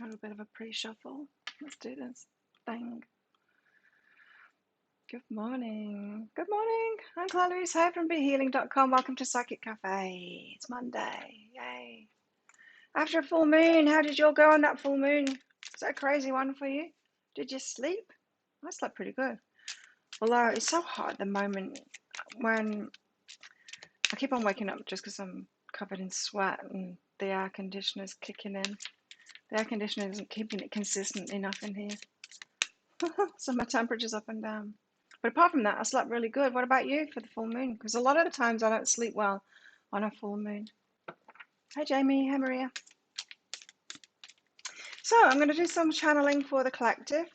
A little bit of a pre-shuffle. Let's do this thing. Good morning. Good morning. I'm Clarice here from BeHealing.com. Welcome to Psychic Cafe. It's Monday. Yay. After a full moon, how did you all go on that full moon? Was that a crazy one for you? Did you sleep? I slept pretty good. Although it's so hot at the moment when I keep on waking up just because I'm covered in sweat and the air conditioner's kicking in. The air conditioner isn't keeping it consistent enough in here. So my temperature's up and down. But apart from that, I slept really good. What about you for the full moon? Because a lot of the times I don't sleep well on a full moon. Hi Jamie, hi Maria. So I'm going to do some channeling for the collective.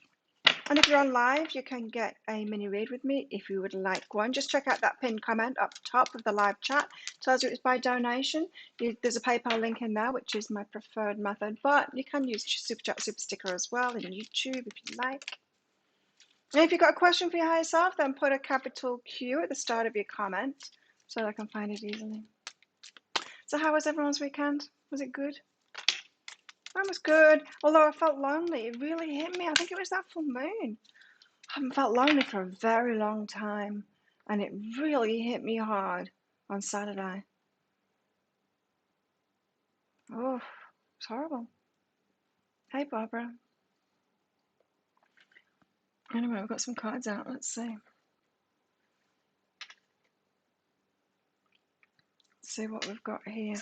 And if you're on live, you can get a mini read with me if you would like one. Just check out that pinned comment up top of the live chat. It tells you it's by donation. There's a PayPal link in there, which is my preferred method. But you can use Super Chat, Super Sticker as well in YouTube if you like. And if you've got a question for your higher self, then put a capital Q at the start of your comment so that I can find it easily. So how was everyone's weekend? Was it good? Mine was good, although I felt lonely. It really hit me. I think it was that full moon. I haven't felt lonely for a very long time, and it really hit me hard on Saturday. Oh, it's horrible. Hey, Barbara. Anyway, we've got some cards out. Let's see. Let's see what we've got here.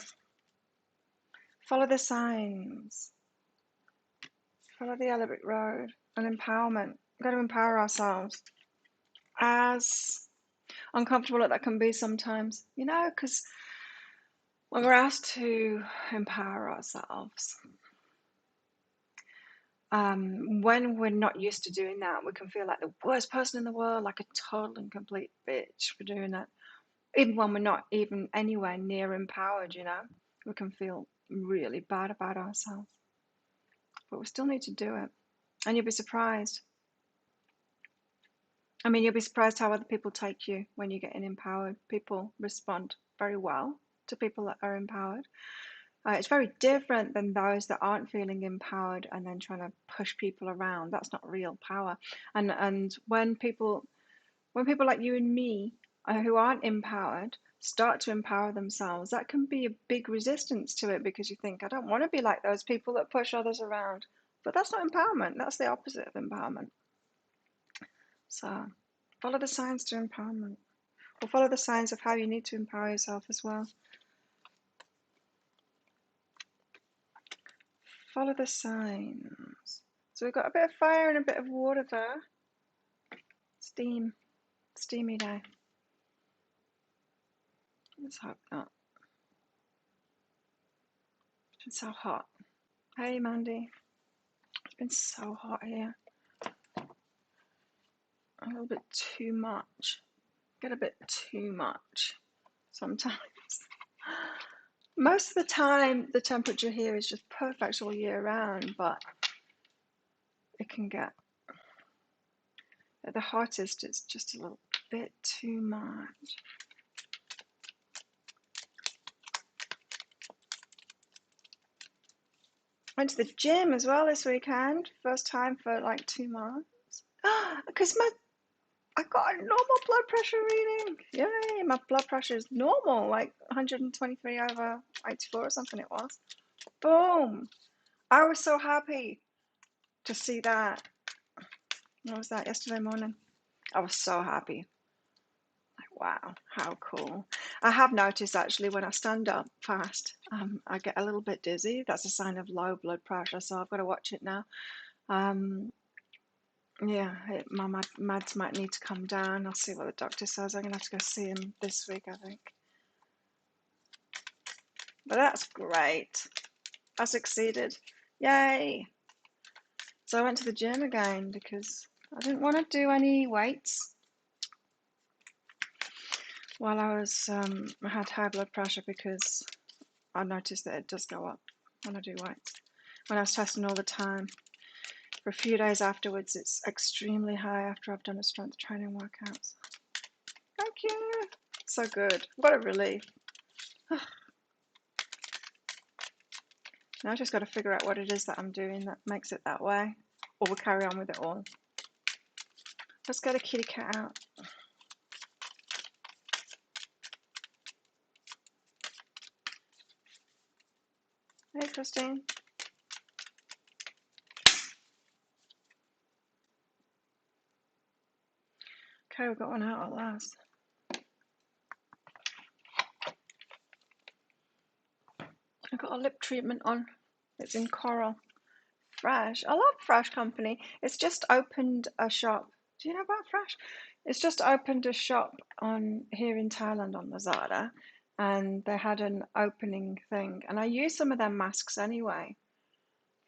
Follow the signs. Follow the Arabic road. And empowerment. We've got to empower ourselves. As uncomfortable as that can be sometimes, you know, because when we're asked to empower ourselves, when we're not used to doing that, we can feel like the worst person in the world, like a total and complete bitch for doing it. Even when we're not even anywhere near empowered, you know, we can feel really bad about ourselves. But we still need to do it. And you'll be surprised. I mean, you'll be surprised how other people take you when you're getting empowered. People respond very well to people that are empowered. It's very different than those that aren't feeling empowered and then trying to push people around. That's not real power. And when people like you and me who aren't empowered start to empower themselves, that can be a big resistance to it because you think, I don't want to be like those people that push others around. But that's not empowerment. That's the opposite of empowerment. So follow the signs to empowerment, or follow the signs of how you need to empower yourself as well. Follow the signs. So we've got a bit of fire and a bit of water there. Steamy day. Let's hope not. It's been so hot. Hey Mandy. It's been so hot here. A little bit too much. Get a bit too much sometimes. Most of the time, the temperature here is just perfect all year round, but it can get, at the hottest, it's just a little bit too much. Went to the gym as well this weekend. First time for like 2 months. Because I got a normal blood pressure reading. Yay, my blood pressure is normal, like 123/84 or something it was. Boom. I was so happy to see that. What was that, yesterday morning? I was so happy. Like, wow, how cool. I have noticed actually when I stand up fast, I get a little bit dizzy. That's a sign of low blood pressure, so I've got to watch it now. Yeah, my meds might need to come down. I'll see what the doctor says. I'm going to have to go see him this week, I think. But that's great. I succeeded. Yay. So I went to the gym again because I didn't want to do any weights while I had high blood pressure, because I noticed that it does go up when I do weights. When I was testing all the time, for a few days afterwards, it's extremely high after I've done a strength training workout. So, thank you. So good. What a relief. Now I just got to figure out what it is that I'm doing that makes it that way, or we'll carry on with it all. Let's get a kitty cat out. Hey, Christine. Okay, we've got one out at last. I've got a lip treatment on. It's in coral. Fresh. I love Fresh Company. It's just opened a shop. Do you know about Fresh? It's just opened a shop on here in Thailand on Lazada, and they had an opening thing. And I use some of their masks anyway.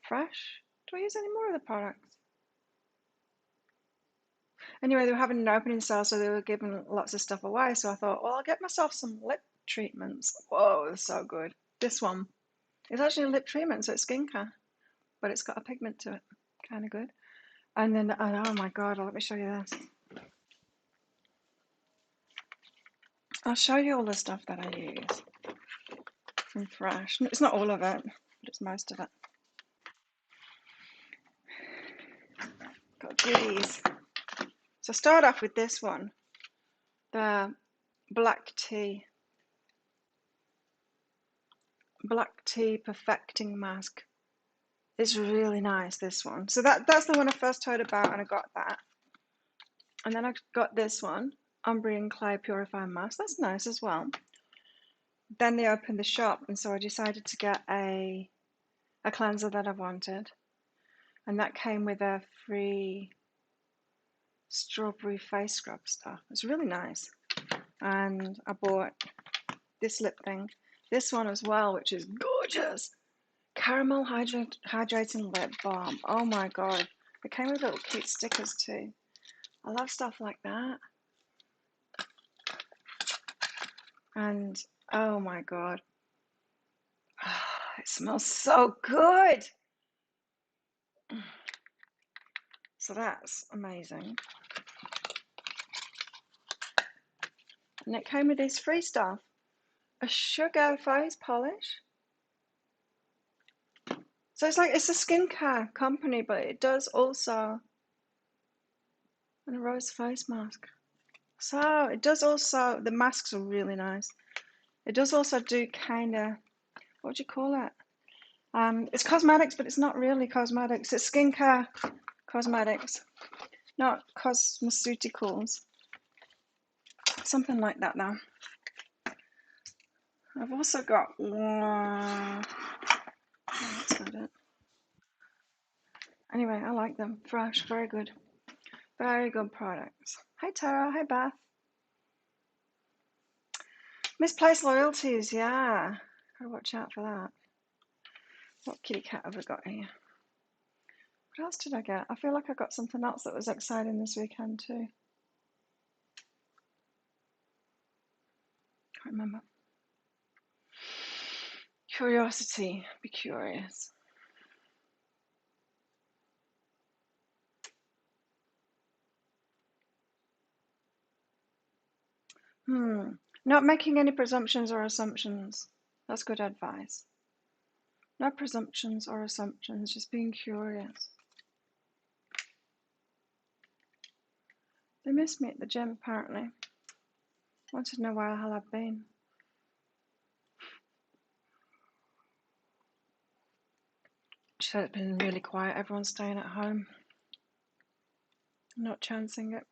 Fresh. Do I use any more of the products? Anyway, they were having an opening sale, so they were giving lots of stuff away. So I thought, well, I'll get myself some lip treatments. Whoa, they're so good. This one. It's actually a lip treatment, so it's skincare, but it's got a pigment to it. Kind of good. And then, oh my God, let me show you this. I'll show you all the stuff that I use from Fresh. It's not all of it, but it's most of it. Got goodies. So start off with this one, the black tea perfecting mask. It's really nice, this one. So that's the one I first heard about, and I got that. And then I got this one, Umbrian Clay Purifying Mask. That's nice as well. Then they opened the shop, and so I decided to get a cleanser that I wanted. And that came with a free strawberry face scrub stuff. It's really nice. And I bought this lip thing. This one as well, which is gorgeous. Caramel hydrating lip balm. Oh my God. It came with little cute stickers too. I love stuff like that. And oh my God. It smells so good. So that's amazing. And it came with this free stuff. A sugar face polish. So it's like, it's a skincare company, but it does also, and a rose face mask. So it does also, the masks are really nice. It does also do kind of, what would you call it? It's cosmetics, but it's not really cosmetics. It's skincare cosmetics, not cosmeceuticals. Something like that now. I've also got, that's not it. Anyway, I like them. Fresh, very good. Very good products. Hi Tara, hi Beth. Misplaced loyalties, yeah. Gotta watch out for that. What kitty cat have we got here? What else did I get? I feel like I got something else that was exciting this weekend too. Can't remember. Curiosity, be curious. Not making any presumptions or assumptions. That's good advice. No presumptions or assumptions, just being curious. They missed me at the gym, apparently. Wanted to know where the hell I've been. She said it's been really quiet. Everyone's staying at home. I'm not chancing it.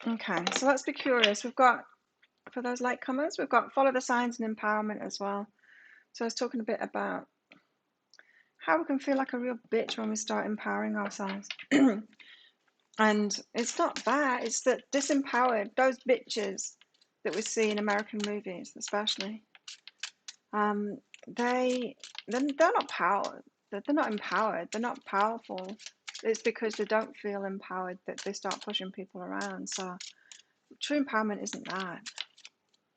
Okay, so let's be curious. We've got, for those latecomers, we've got follow the signs and empowerment as well. So I was talking a bit about how we can feel like a real bitch when we start empowering ourselves. And it's not that, it's that disempowered, those bitches that we see in American movies especially, they're not powered, they're not empowered, they're not powerful. It's because they don't feel empowered that they start pushing people around. So true empowerment isn't that.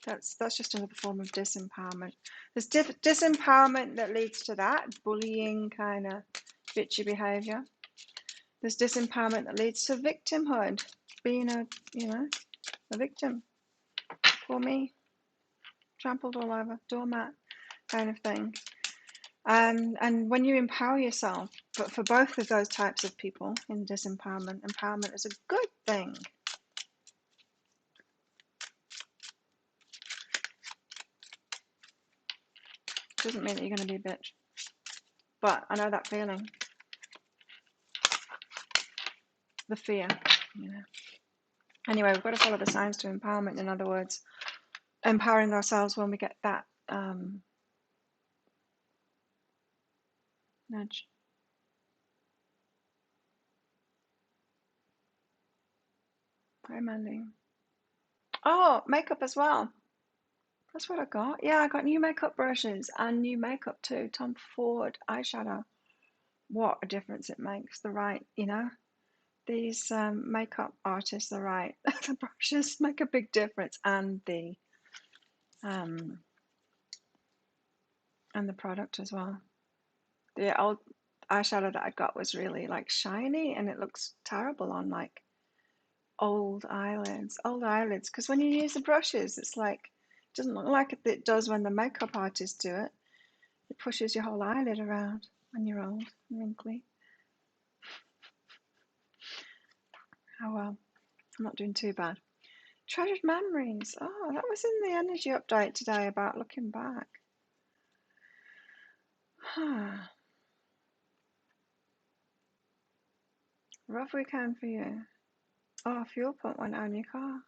That's just another form of disempowerment. There's disempowerment that leads to that bullying kind of bitchy behavior. There's disempowerment that leads to victimhood, being a victim. for me. Trampled all over, doormat kind of thing. And when you empower yourself, but for both of those types of people in disempowerment, empowerment is a good thing. Doesn't mean that you're going to be a bitch, but I know that feeling, the fear, you know. Anyway, we've got to follow the signs to empowerment. In other words, empowering ourselves when we get that nudge. Hi, Mandy. Oh, makeup as well. That's what I got. Yeah, I got new makeup brushes and new makeup too. Tom Ford eyeshadow. What a difference it makes. The right, you know, these makeup artists are right. The brushes make a big difference, and the product as well. The old eyeshadow that I got was really like shiny, and it looks terrible on like old eyelids. Because when you use the brushes, it's like it doesn't look like it does when the makeup artists do it. It pushes your whole eyelid around when you're old and wrinkly. Oh well, I'm not doing too bad. Treasured memories. Oh, that was in the energy update today about looking back. Rough weekend for you. Oh, fuel pump went out in your car.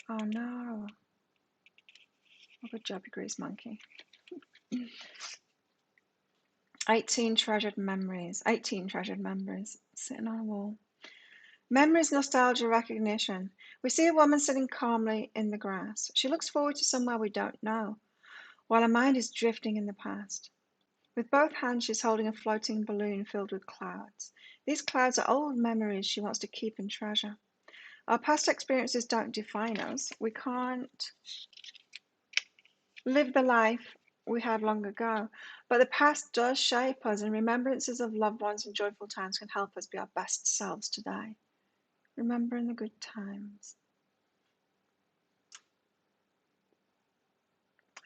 Oh no. Oh, good job, you grease monkey. 18 treasured memories. 18 treasured memories sitting on a wall. Memories, nostalgia, recognition. We see a woman sitting calmly in the grass. She looks forward to somewhere we don't know, while her mind is drifting in the past. With both hands, she's holding a floating balloon filled with clouds. These clouds are old memories she wants to keep and treasure. Our past experiences don't define us. We can't live the life we had long ago, but the past does shape us, and remembrances of loved ones and joyful times can help us be our best selves today. Remembering the good times.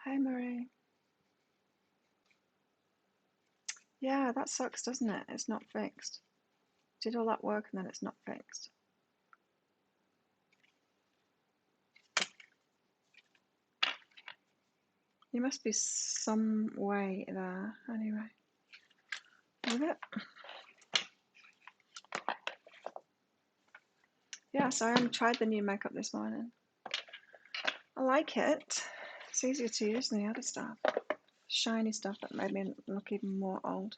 Hey, Marie. Yeah, that sucks, doesn't it? It's not fixed. Did all that work and then it's not fixed. There must be some way there, anyway. With it. Yeah, so I only tried the new makeup this morning. I like it. It's easier to use than the other stuff. Shiny stuff that made me look even more old.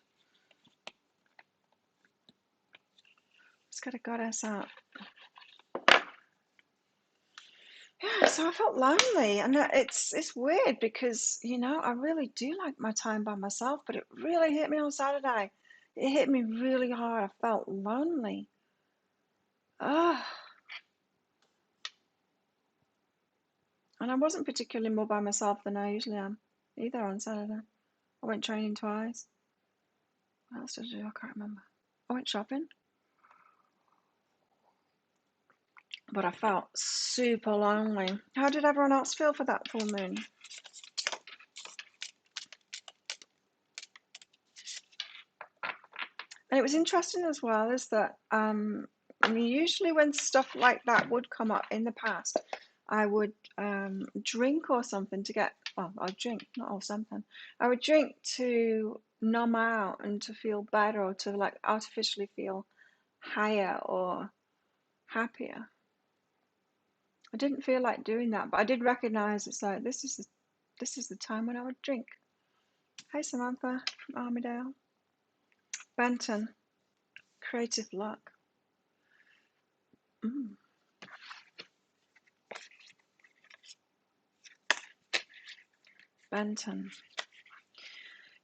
Just got a goddess out. Yeah, so I felt lonely, and it's weird because, you know, I really do like my time by myself, but it really hit me on Saturday. It hit me really hard. I felt lonely. Ah. And I wasn't particularly more by myself than I usually am either on Saturday. I went training twice. What else did I do? I can't remember. I went shopping. But I felt super lonely. How did everyone else feel for that full moon? And it was interesting as well, is that I mean, usually when stuff like that would come up in the past, I would drink or something to get, well, I'd drink, not or something. I would drink to numb out and to feel better, or to like artificially feel higher or happier. I didn't feel like doing that, but I did recognize it's like this is the time when I would drink. Hey Samantha from Armidale. Benton, creative luck. Benton.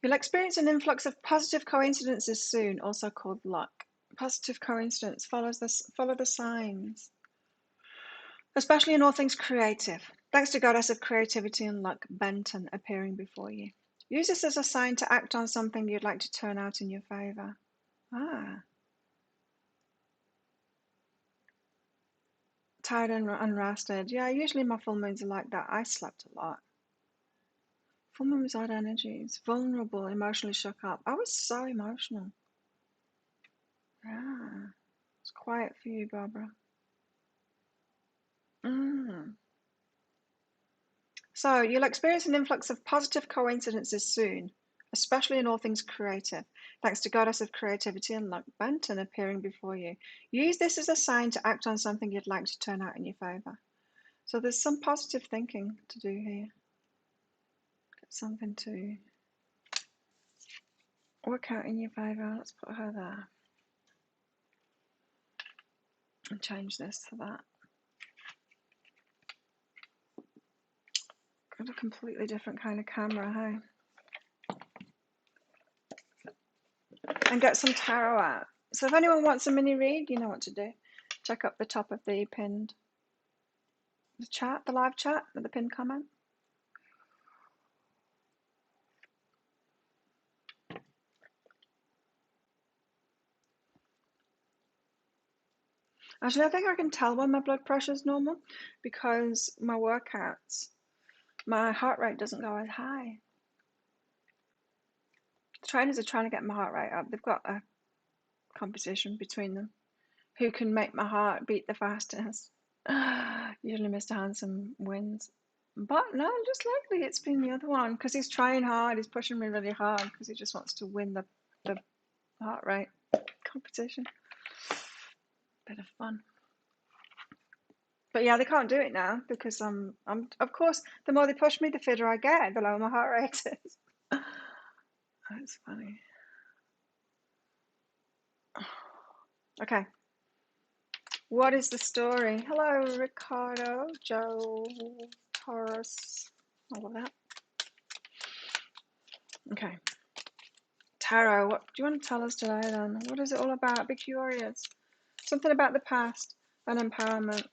You'll experience an influx of positive coincidences soon, also called luck. Positive coincidence follow the signs, especially in all things creative. Thanks to Goddess of Creativity and Luck, Benton, appearing before you. Use this as a sign to act on something you'd like to turn out in your favor. tired and unrested. Yeah, usually my full moons are like that. I slept a lot. Full moon was odd energies, vulnerable, emotionally shook up. I was so emotional. Yeah, it's quiet for you, Barbara. So you'll experience an influx of positive coincidences soon, especially in all things creative, thanks to Goddess of Creativity and Luck Benton appearing before you. Use this as a sign to act on something you'd like to turn out in your favor. So there's some positive thinking to do here. Get something to work out in your favor. Let's put her there. And change this to that. Got a completely different kind of camera, hey? And get some tarot out. So if anyone wants a mini read, you know what to do. Check up the top of the pinned chat, the live chat, with the pinned comment. Actually, I think I can tell when my blood pressure is normal because my workouts, my heart rate doesn't go as high. The trainers are trying to get my heart rate up. They've got a competition between them. Who can make my heart beat the fastest? Usually Mr. Handsome wins. But no, just lately it's been the other one because he's trying hard. He's pushing me really hard because he just wants to win the heart rate competition. Bit of fun. But yeah, they can't do it now because I'm of course the more they push me, the fitter I get, the lower my heart rate is. That's funny. Okay. What is the story? Hello, Ricardo, Joe, Taurus, all of that. Okay. Tarot, what do you want to tell us today then? What is it all about? Be curious. Something about the past and empowerment.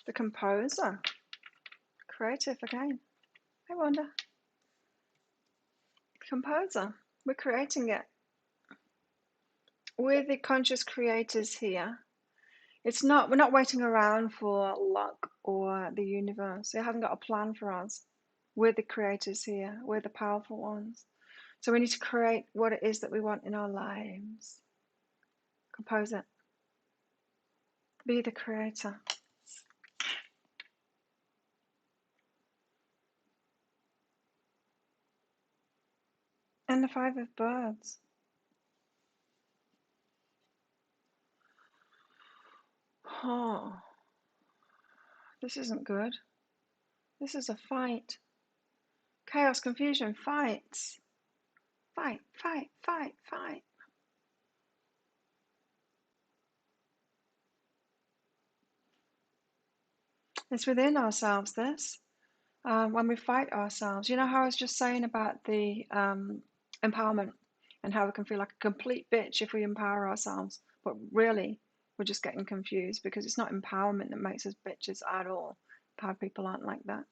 The composer. Creative again. I wonder. Composer. We're creating it. We're the conscious creators here. We're not waiting around for luck or the universe. They haven't got a plan for us. We're the creators here. We're the powerful ones. So we need to create what it is that we want in our lives. Compose it. Be the creator. And the 5 of birds. Oh, this isn't good. This is a fight. Chaos, confusion, fights. Fight, fight, fight, fight. It's within ourselves, this. When we fight ourselves. You know how I was just saying about the empowerment and how we can feel like a complete bitch if we empower ourselves. But really, we're just getting confused because it's not empowerment that makes us bitches at all. Empowered people aren't like that.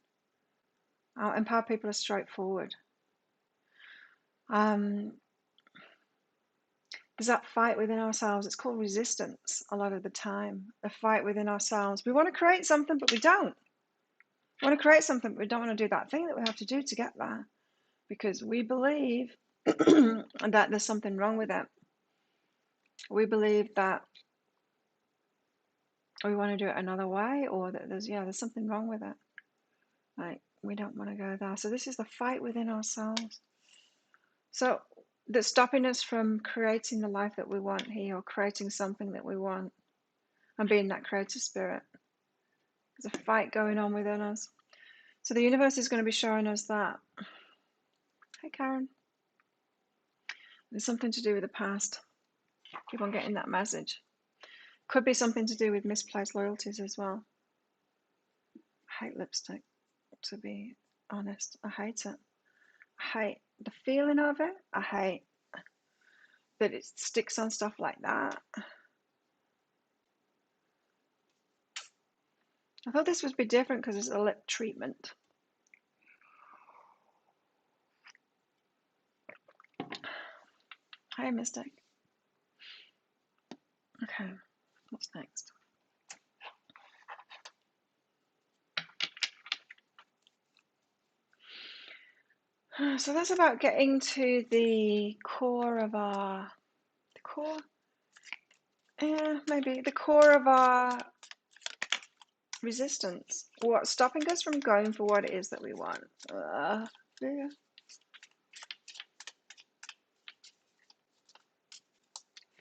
Empowered people are straightforward. There's that fight within ourselves. It's called resistance a lot of the time. A fight within ourselves. We want to create something, but we don't. We want to create something, but we don't want to do that thing that we have to do to get there because we believe that there's something wrong with it. We believe that we want to do it another way, or that there's something wrong with it. Like we don't want to go there. So this is the fight within ourselves. So that's stopping us from creating the life that we want here, or creating something that we want, and being that creative spirit. There's a fight going on within us. So the universe is going to be showing us that. Hey, Karen. There's something to do with the past. Keep on getting that message. Could be something to do with misplaced loyalties as well. I hate lipstick, to be honest. I hate it. I hate the feeling of it. I hate that it sticks on stuff like that. I thought this would be different because it's a lip treatment. Hi, Mystic. Okay, what's next? So that's about getting to the core of our, the core? Yeah, maybe the core of our resistance. What's stopping us from going for what it is that we want? Yeah.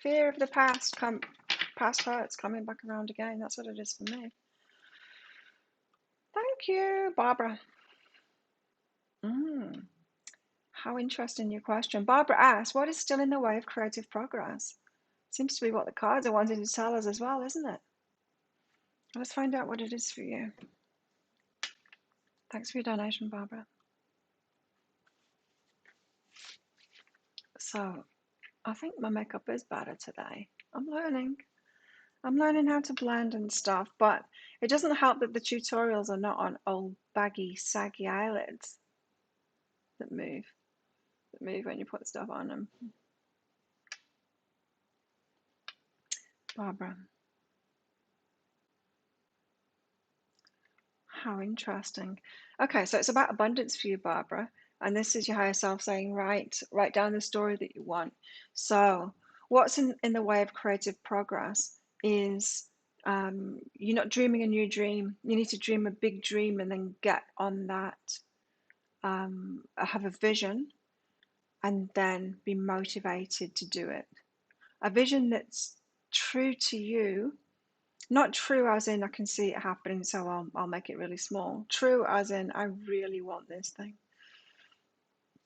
Fear of the past, past hurts coming back around again. That's what it is for me. Thank you, Barbara. How interesting your question. Barbara asks, what is still in the way of creative progress? Seems to be what the cards are wanting to tell us as well, isn't it? Let's find out what it is for you. Thanks for your donation, Barbara. So, I think my makeup is better today. I'm learning. I'm learning how to blend and stuff, but it doesn't help that the tutorials are not on old baggy, saggy eyelids that move when you put stuff on them. Barbara. How interesting. Okay, so it's about abundance for you, Barbara. And this is your higher self saying, write down the story that you want. So what's in the way of creative progress is you're not dreaming a new dream. You need to dream a big dream and then get on that, have a vision and then be motivated to do it. A vision that's true to you. Not true as in I can see it happening, so I'll make it really small. True as in I really want this thing,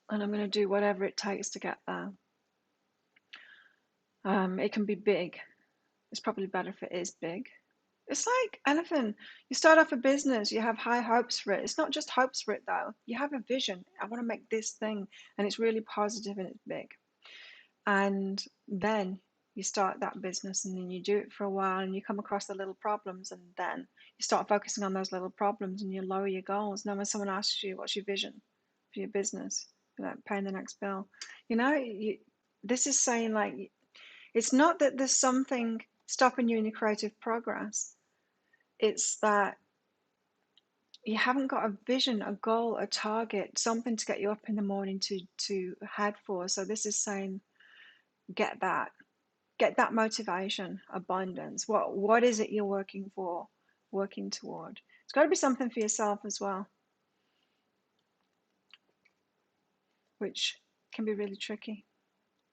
and I'm going to do whatever it takes to get there. It can be big. It's probably better if it is big. It's like anything. You start off a business, you have high hopes for it. It's not just hopes for it though. You have a vision. I want to make this thing, and it's really positive and it's big. And then you start that business and then you do it for a while and you come across the little problems and then you start focusing on those little problems and you lower your goals. Now when someone asks you what's your vision for your business, you're like paying the next bill. This is saying like it's not that there's something stopping you in your creative progress. It's that you haven't got a vision, a goal, a target, something to get you up in the morning to head for. So this is saying get that. Get that motivation, abundance. What is it you're working for, working toward? It's got to be something for yourself as well, which can be really tricky.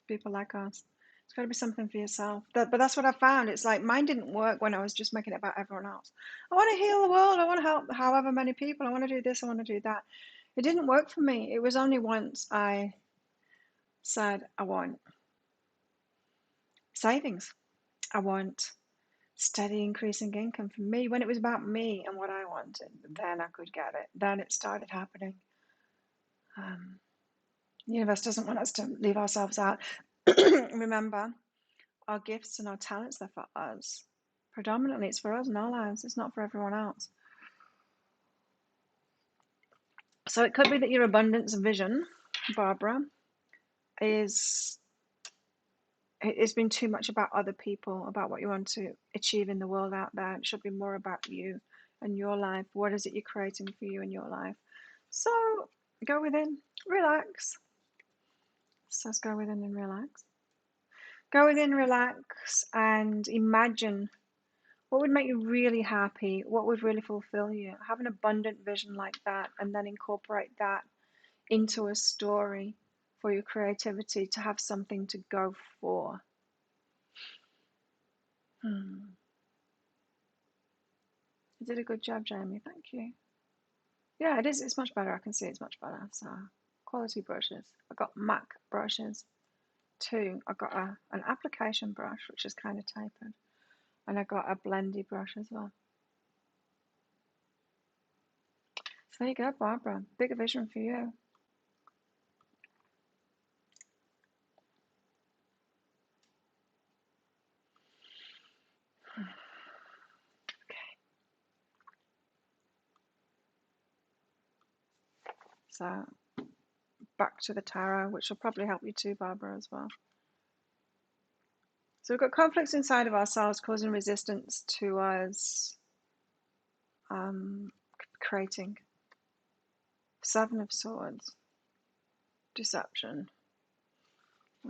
People like us. It's got to be something for yourself. But that's what I found. It's like mine didn't work when I was just making it about everyone else. I want to heal the world. I want to help however many people. I want to do this. I want to do that. It didn't work for me. It was only once I said, I want savings. I want steady increasing income for me. When it was about me and what I wanted, then I could get it. Then it started happening. The universe doesn't want us to leave ourselves out. Remember, our gifts and our talents are for us. Predominantly, it's for us in our lives. It's not for everyone else. So it could be that your abundance vision, Barbara, is it's been too much about other people, about what you want to achieve in the world out there. It should be more about you and your life. What is it you're creating for you in your life? So go within, relax. So let's go within and relax. Go within, relax, and imagine what would make you really happy, what would really fulfill you. Have an abundant vision like that, and then incorporate that into a story for your creativity to have something to go for. You did a good job, Jamie. Thank you. Yeah, it is. It's much better. I can see it's much better. So, quality brushes. I got MAC brushes too. I got an application brush, which is kind of tapered. And I got a blendy brush as well. So there you go, Barbara. Bigger vision for you. So back to the tarot, which will probably help you too, Barbara, as well. So we've got conflicts inside of ourselves causing resistance to us creating. Seven of Swords. Deception.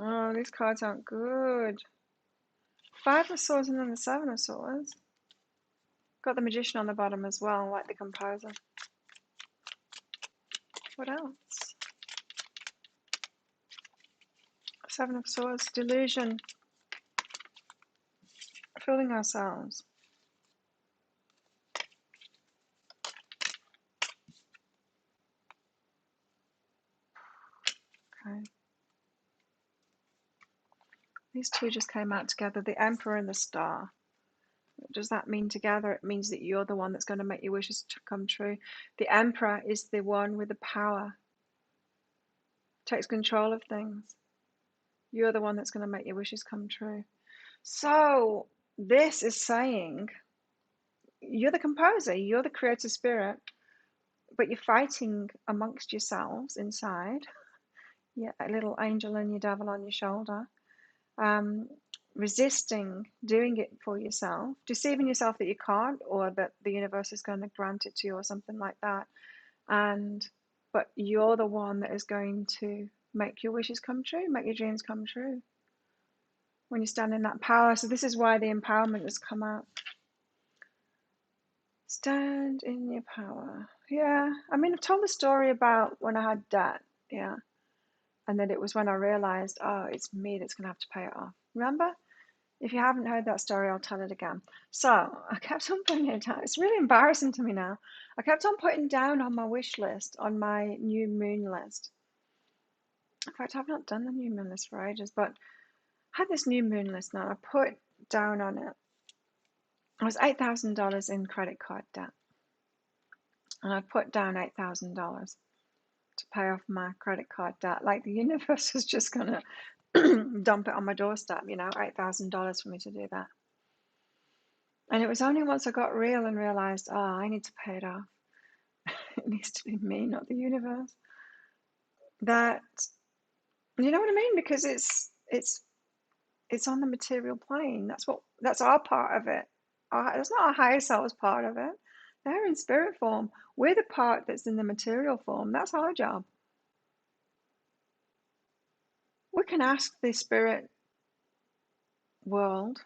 Oh, these cards aren't good. Five of Swords and then the Seven of Swords. Got the Magician on the bottom as well, like the Composer. What else? Seven of Swords. Delusion. Fooling ourselves. Okay. These two just came out together. The Emperor and the Star. What does that mean together? It means that you're the one that's going to make your wishes come true. The Emperor is the one with the power. Takes control of things. You're the one that's going to make your wishes come true. So this is saying you're the composer, you're the creative spirit, but you're fighting amongst yourselves inside. Yeah, a little angel and your devil on your shoulder. Resisting doing it for yourself, deceiving yourself that you can't, or that the universe is going to grant it to you, or something like that. But you're the one that is going to make your wishes come true, make your dreams come true when you stand in that power. So this is why the empowerment has come out. Stand in your power. Yeah, I mean, I've told the story about when I had debt. Yeah, and then it was when I realized, oh, it's me that's going to have to pay it off. Remember? If you haven't heard that story, I'll tell it again. So I kept on putting it down. It's really embarrassing to me now. I kept on putting down on my wish list, on my new moon list. In fact, I've not done the new moon list for ages, but I had this new moon list now. I put down on it, it was $8,000 in credit card debt. And I put down $8,000 to pay off my credit card debt. Like the universe was just going to dump it on my doorstep, you know, $8,000 for me to do that. And it was only once I got real and realized, oh, I need to pay it off. It needs to be me, not the universe. That, you know what I mean? Because it's on the material plane. That's our part of it. That's not our higher self's part of it. They're in spirit form. We're the part that's in the material form. That's our job. We can ask the spirit world,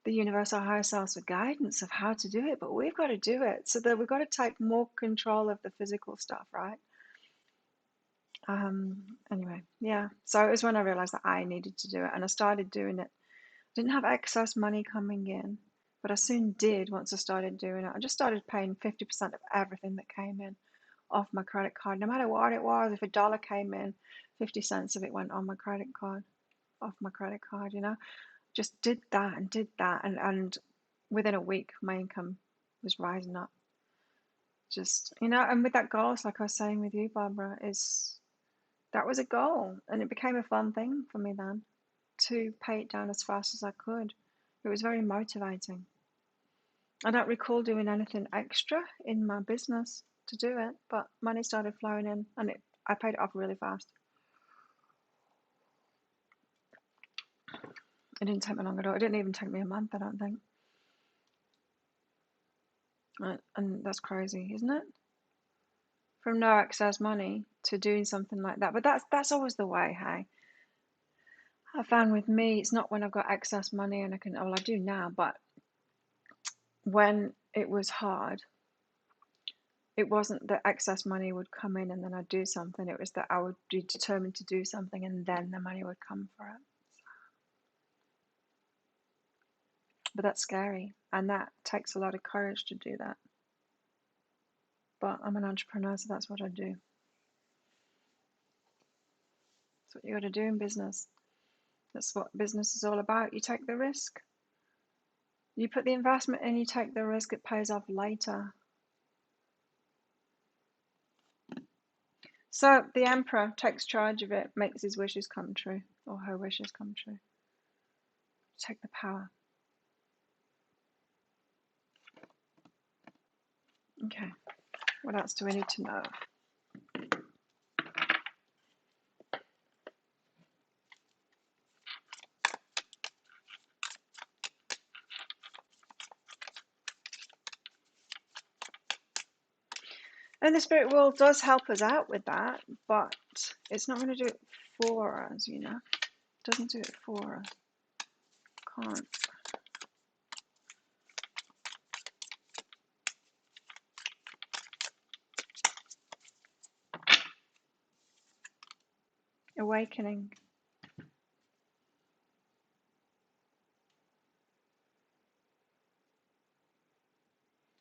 the universe, our higher selves, for guidance of how to do it, but we've got to do it. So that we've got to take more control of the physical stuff, right? Anyway, yeah. So it was when I realized that I needed to do it, and I started doing it. I didn't have excess money coming in, but I soon did once I started doing it. I just started paying 50% of everything that came in off my credit card, no matter what it was. If $1 came in, 50 cents of it went on my credit card, off my credit card, you know. Just did that and did that, and within a week, my income was rising up. Just, you know, and with that goal, it's like I was saying with you, Barbara, is that was a goal, and it became a fun thing for me then to pay it down as fast as I could. It was very motivating. I don't recall doing anything extra in my business to do it, but money started flowing in, and I paid it off really fast. It didn't take me long at all. It didn't even take me a month, I don't think. And that's crazy, isn't it? From no excess money to doing something like that. But that's always the way, hey. I found with me, it's not when I've got excess money and I do now, but when it was hard, it wasn't that excess money would come in and then I'd do something. It was that I would be determined to do something and then the money would come for it. But that's scary, and that takes a lot of courage to do that. But I'm an entrepreneur, so that's what I do. That's what you got to do in business. That's what business is all about. You take the risk. You put the investment in, you take the risk, it pays off later. So the emperor takes charge of it, makes his wishes come true, or her wishes come true. Take the power. Okay, what else do we need to know? And the spirit world does help us out with that, but it's not going to do it for us, you know. It doesn't do it for us. Can't. Awakening.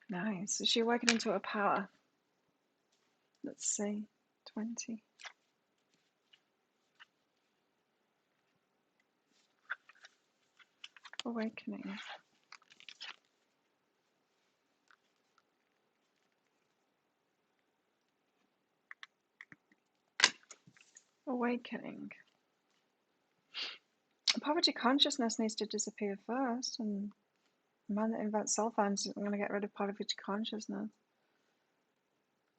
Nice. So she awakened into her power. Let's see. 20. Awakening. Awakening. Poverty consciousness needs to disappear first, and the man that invents cell phones isn't going to get rid of poverty consciousness.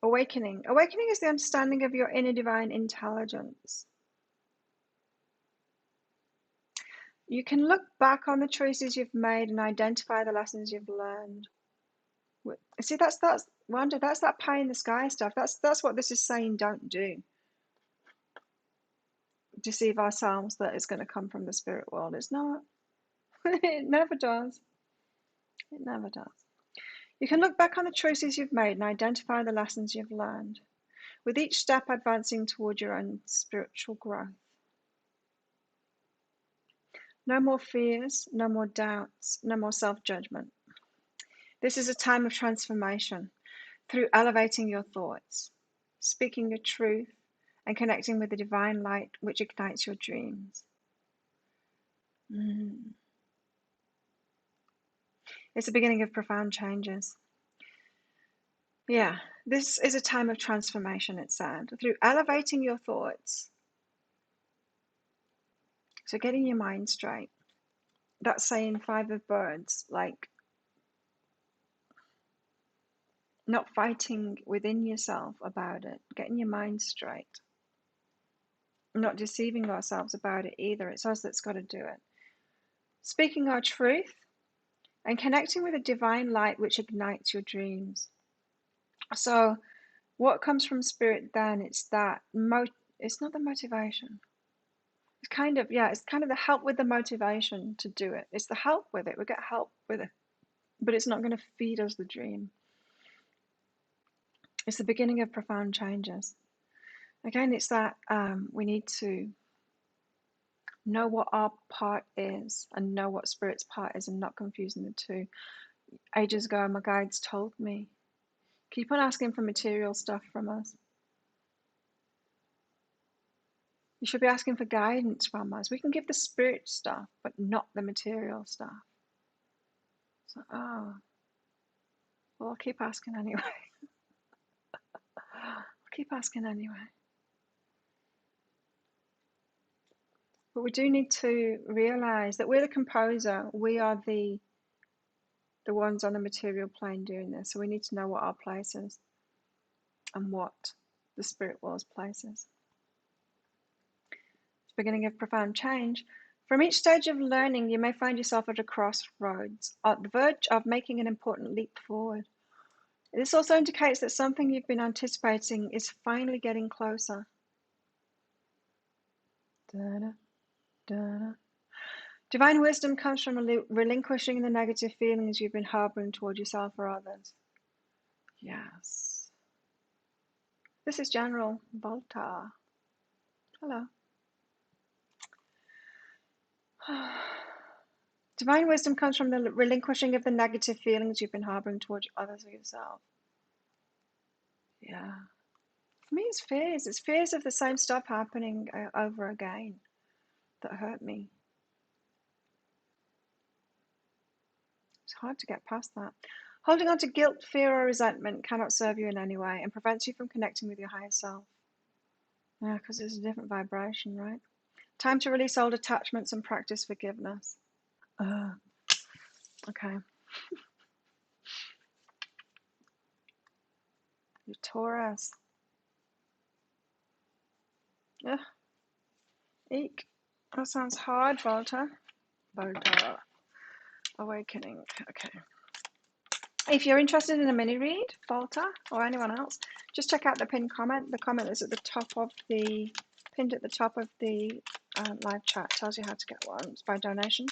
Awakening. Awakening is the understanding of your inner divine intelligence. You can look back on the choices you've made and identify the lessons you've learned. See, that's Wanda, that's that pie in the sky stuff. That's what this is saying. Don't do. Deceive ourselves that it's going to come from the spirit world. It's not. It never does. It never does. You can look back on the choices you've made and identify the lessons you've learned, with each step advancing toward your own spiritual growth. No more fears, no more doubts, no more self-judgment. This is a time of transformation through elevating your thoughts, speaking your truth, and connecting with the divine light which ignites your dreams. It's the beginning of profound changes. Yeah, this is a time of transformation, it said, through elevating your thoughts. So getting your mind straight. That's saying 5 of birds, like not fighting within yourself about it, getting your mind straight. Not deceiving ourselves about it either. It's us that's got to do it. Speaking our truth and connecting with the divine light which ignites your dreams. So what comes from spirit then? It's that it's not the motivation. It's kind of, yeah, it's kind of the help with the motivation to do it. It's the help with it. We get help with it, but it's not going to feed us the dream. It's the beginning of profound changes. Again, it's that we need to know what our part is and know what spirit's part is and not confusing the two. Ages ago, my guides told me, keep on asking for material stuff from us. You should be asking for guidance from us. We can give the spirit stuff, but not the material stuff. So, well, I'll keep asking anyway. I'll keep asking anyway. But we do need to realize that we're the composer. We are the ones on the material plane doing this. So we need to know what our place is and what the spirit world's place is. It's the beginning of profound change. From each stage of learning, you may find yourself at a crossroads, at the verge of making an important leap forward. This also indicates that something you've been anticipating is finally getting closer. Da-da, da-da. Divine wisdom comes from relinquishing the negative feelings you've been harboring toward yourself or others. Yes. This is General Volta. Hello. Divine wisdom comes from the relinquishing of the negative feelings you've been harboring toward others or yourself. Yeah. For me, it's fears. It's fears of the same stuff happening over again that hurt me. It's hard to get past that. Holding on to guilt, fear, or resentment cannot serve you in any way and prevents you from connecting with your higher self. Yeah, because it's a different vibration, right? Time to release old attachments and practice forgiveness. Okay. You're Taurus. Ugh. Eek. That sounds hard, Volta. Volta. Awakening. Okay. If you're interested in a mini read, Volta or anyone else, just check out the pinned comment. The comment that's at the top of the pinned at the top of the live chat tells you how to get one. It's by donation.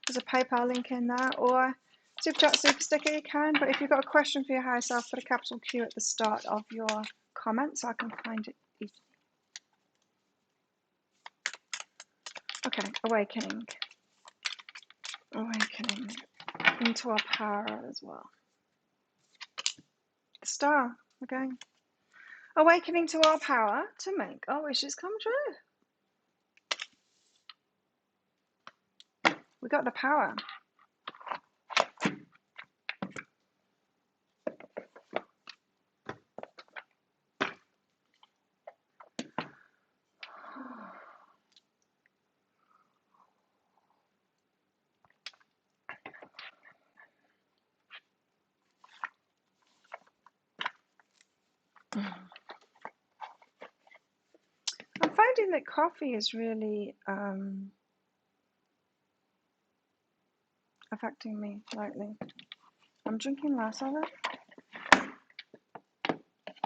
There's a PayPal link in there, or Super Chat Super Sticker you can. But if you've got a question for your higher self, put a capital Q at the start of your comment so I can find it easily. Okay, awakening. Awakening into our power as well. The star again. Awakening to our power to make our wishes come true. We got the power. I'm finding that coffee is really affecting me lately. I'm drinking less of it.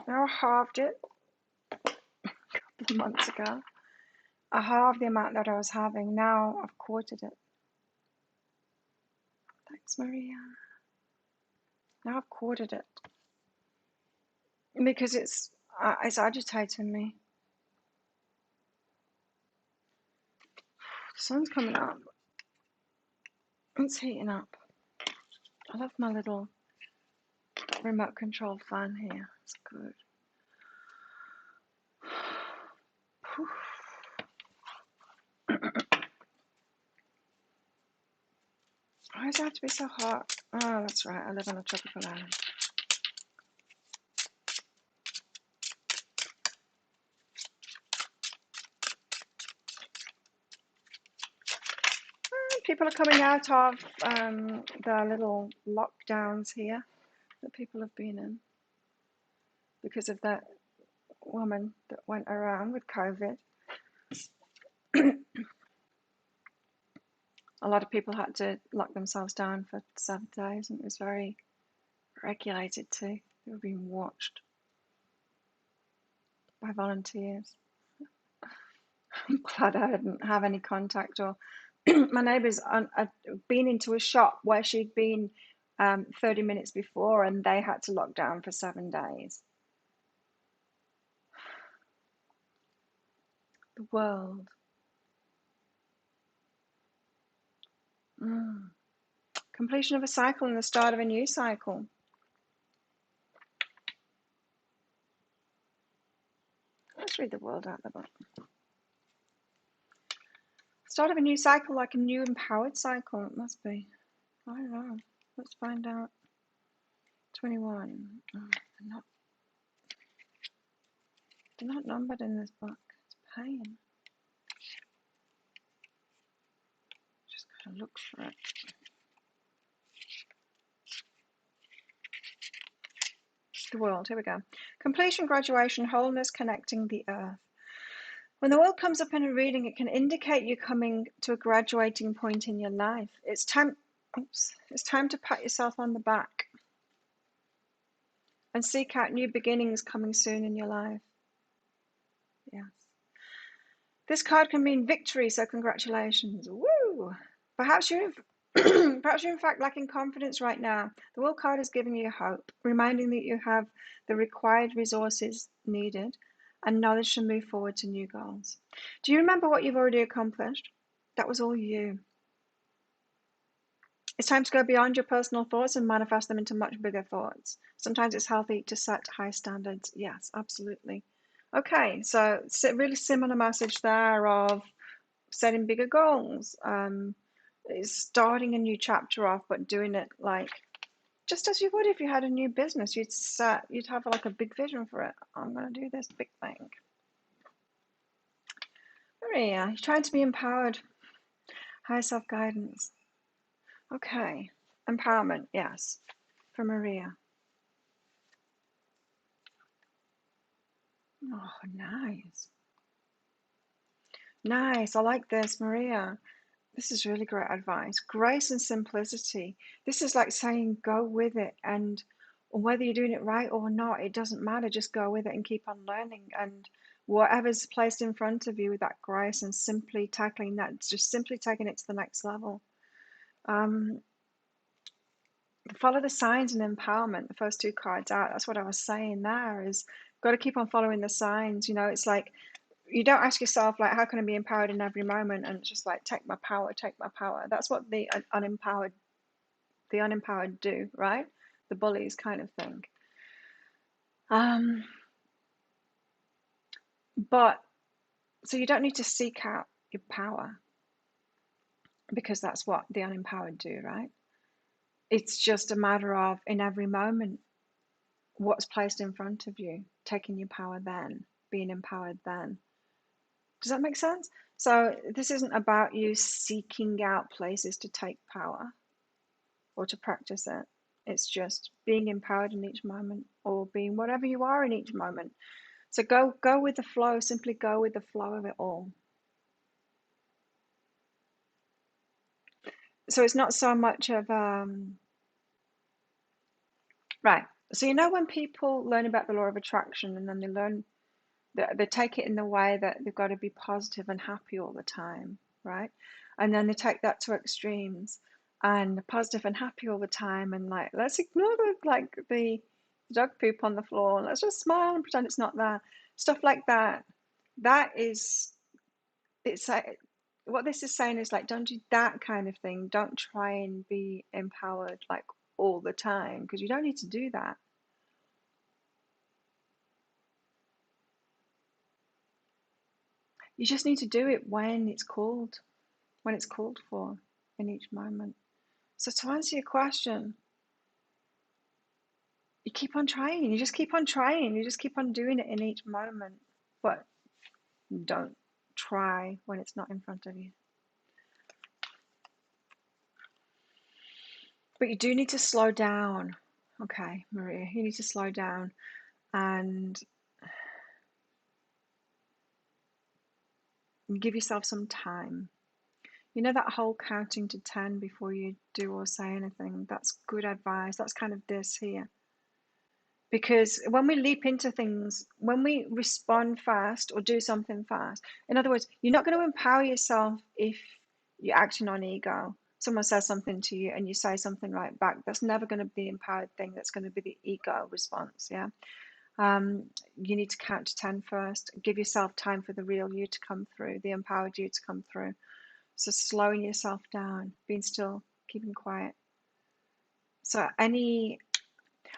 Now I halved it a couple of months ago. I halved the amount that I was having. Now I've quartered it. Thanks, Maria. Now I've quartered it because it's agitating me. The sun's coming up. It's heating up. I love my little remote control fan here. It's good. Why does it have to be so hot? Oh, that's right. I live on a tropical island. People are coming out of the little lockdowns here that people have been in because of that woman that went around with COVID. A lot of people had to lock themselves down for 7 days, and it was very regulated too. They were being watched by volunteers. I'm glad I didn't have any contact. Or my neighbour's been into a shop where she'd been 30 minutes before, and they had to lock down for 7 days. The world. Completion of a cycle and the start of a new cycle. Let's read the world out the book. Start of a new cycle, like a new empowered cycle. It must be. I don't know. Let's find out. 21. Oh, they're not numbered in this book. It's pain. Just gotta look for it. The world. Here we go. Completion, graduation, wholeness, connecting the earth. When the world comes up in a reading, it can indicate you're coming to a graduating point in your life. It's time. It's time to pat yourself on the back and seek out new beginnings coming soon in your life. Yes. This card can mean victory, so congratulations. Woo! Perhaps you're in fact lacking confidence right now. The World card is giving you hope, reminding that you have the required resources needed and knowledge to move forward to new goals. Do you remember what you've already accomplished? That was all you. It's time to go beyond your personal thoughts and manifest them into much bigger thoughts. Sometimes it's healthy to set high standards. Yes, absolutely. Okay, so it's a really similar message there of setting bigger goals. It's starting a new chapter off, but doing it like just as you would if you had a new business. You'd have like a big vision for it. I'm going to do this big thing. Maria, you're trying to be empowered. High self-guidance. Okay, empowerment, yes, for Maria. Oh, nice. Nice, I like this, Maria. This is really great advice. Grace and simplicity. This is like saying go with it, and whether you're doing it right or not, it doesn't matter. Just go with it and keep on learning. And whatever's placed in front of you with that grace and simply tackling that, just simply taking it to the next level. Um, follow the signs and empowerment, the first two cards out. That's what I was saying there is got to keep on following the signs. You know, it's like you don't ask yourself like how can I be empowered in every moment, and it's just like take my power, take my power. That's what the unempowered do, right? The bullies kind of thing. But so you don't need to seek out your power, because that's what the unempowered do, right? It's just a matter of in every moment what's placed in front of you, taking your power then, being empowered then. Does that make sense? So this isn't about you seeking out places to take power or to practice it. It's just being empowered in each moment, or being whatever you are in each moment. So go with the flow, simply go with the flow of it all. So it's not so much of right. So you know when people learn about the law of attraction, and then they learn that they take it in the way that they've got to be positive and happy all the time, right? And then they take that to extremes, and positive and happy all the time, and like let's ignore the dog poop on the floor, and let's just smile and pretend it's not there. Stuff like that. That is, it's like what this is saying is like don't do that kind of thing. Don't try and be empowered like all the time, because you don't need to do that. You just need to do it when it's called for in each moment. So to answer your question, you keep on trying. You just keep on trying. You just keep on doing it in each moment. But don't try when it's not in front of you. But you do need to slow down. Okay, Maria, you need to slow down and give yourself some time. You know that whole counting to 10 before you do or say anything? That's good advice. That's kind of this here. Because when we leap into things, when we respond fast or do something fast, in other words, you're not going to empower yourself if you're acting on ego. Someone says something to you and you say something right back. That's never going to be the empowered thing. That's going to be the ego response. Yeah. You need to count to 10 first. Give yourself time for the real you to come through, the empowered you to come through. So slowing yourself down, being still, keeping quiet. So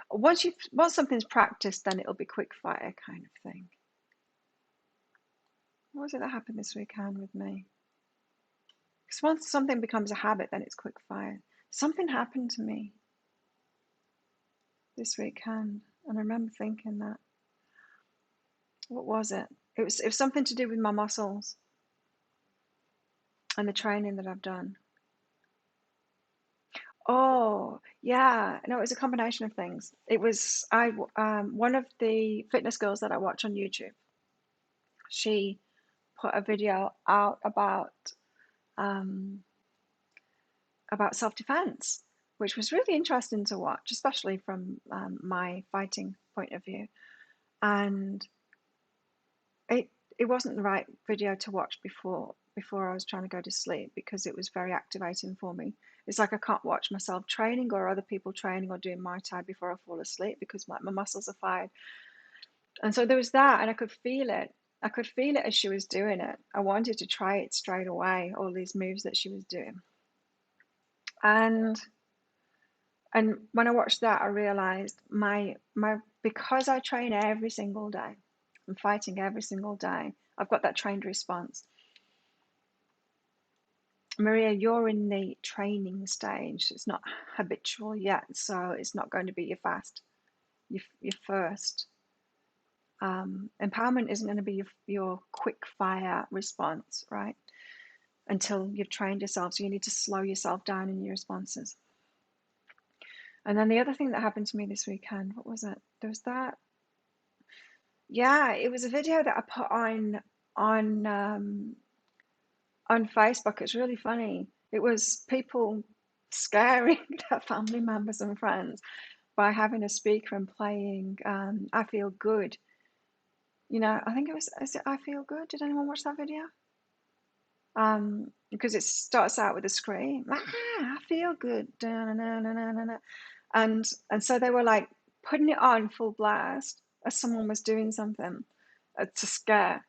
once something's practiced, then it'll be quick fire kind of thing. What was it that happened this weekend with me? Because once something becomes a habit, then it's quick fire. Something happened to me this weekend, and I remember thinking that. What was it? It was something to do with my muscles and the training that I've done. Oh, yeah. No, it was a combination of things. It was one of the fitness girls that I watch on YouTube. She put a video out um, self-defense, which was really interesting to watch, especially from my fighting point of view. And it wasn't the right video to watch before I was trying to go to sleep, because it was very activating for me. It's like I can't watch myself training or other people training or doing Muay Thai before I fall asleep, because my muscles are fired. And so there was that, and I could feel it. I could feel it as she was doing it. I wanted to try it straight away, all these moves that she was doing. And when I watched that, I realized my because I train every single day, I'm fighting every single day, I've got that trained response. Maria, you're in the training stage. It's not habitual yet, so it's not going to be your first. Empowerment isn't going to be your quick fire response, right? Until you've trained yourself. So you need to slow yourself down in your responses. And then the other thing that happened to me this weekend, what was it? There was that. Yeah, it was a video that I put on on Facebook. It's really funny. It was people scaring their family members and friends by having a speaker and playing I Feel Good. You know, I think it was, is it I Feel Good? Did anyone watch that video? Because it starts out with a scream, I feel good, da-na-na-na-na-na. And so they were like putting it on full blast as someone was doing something to scare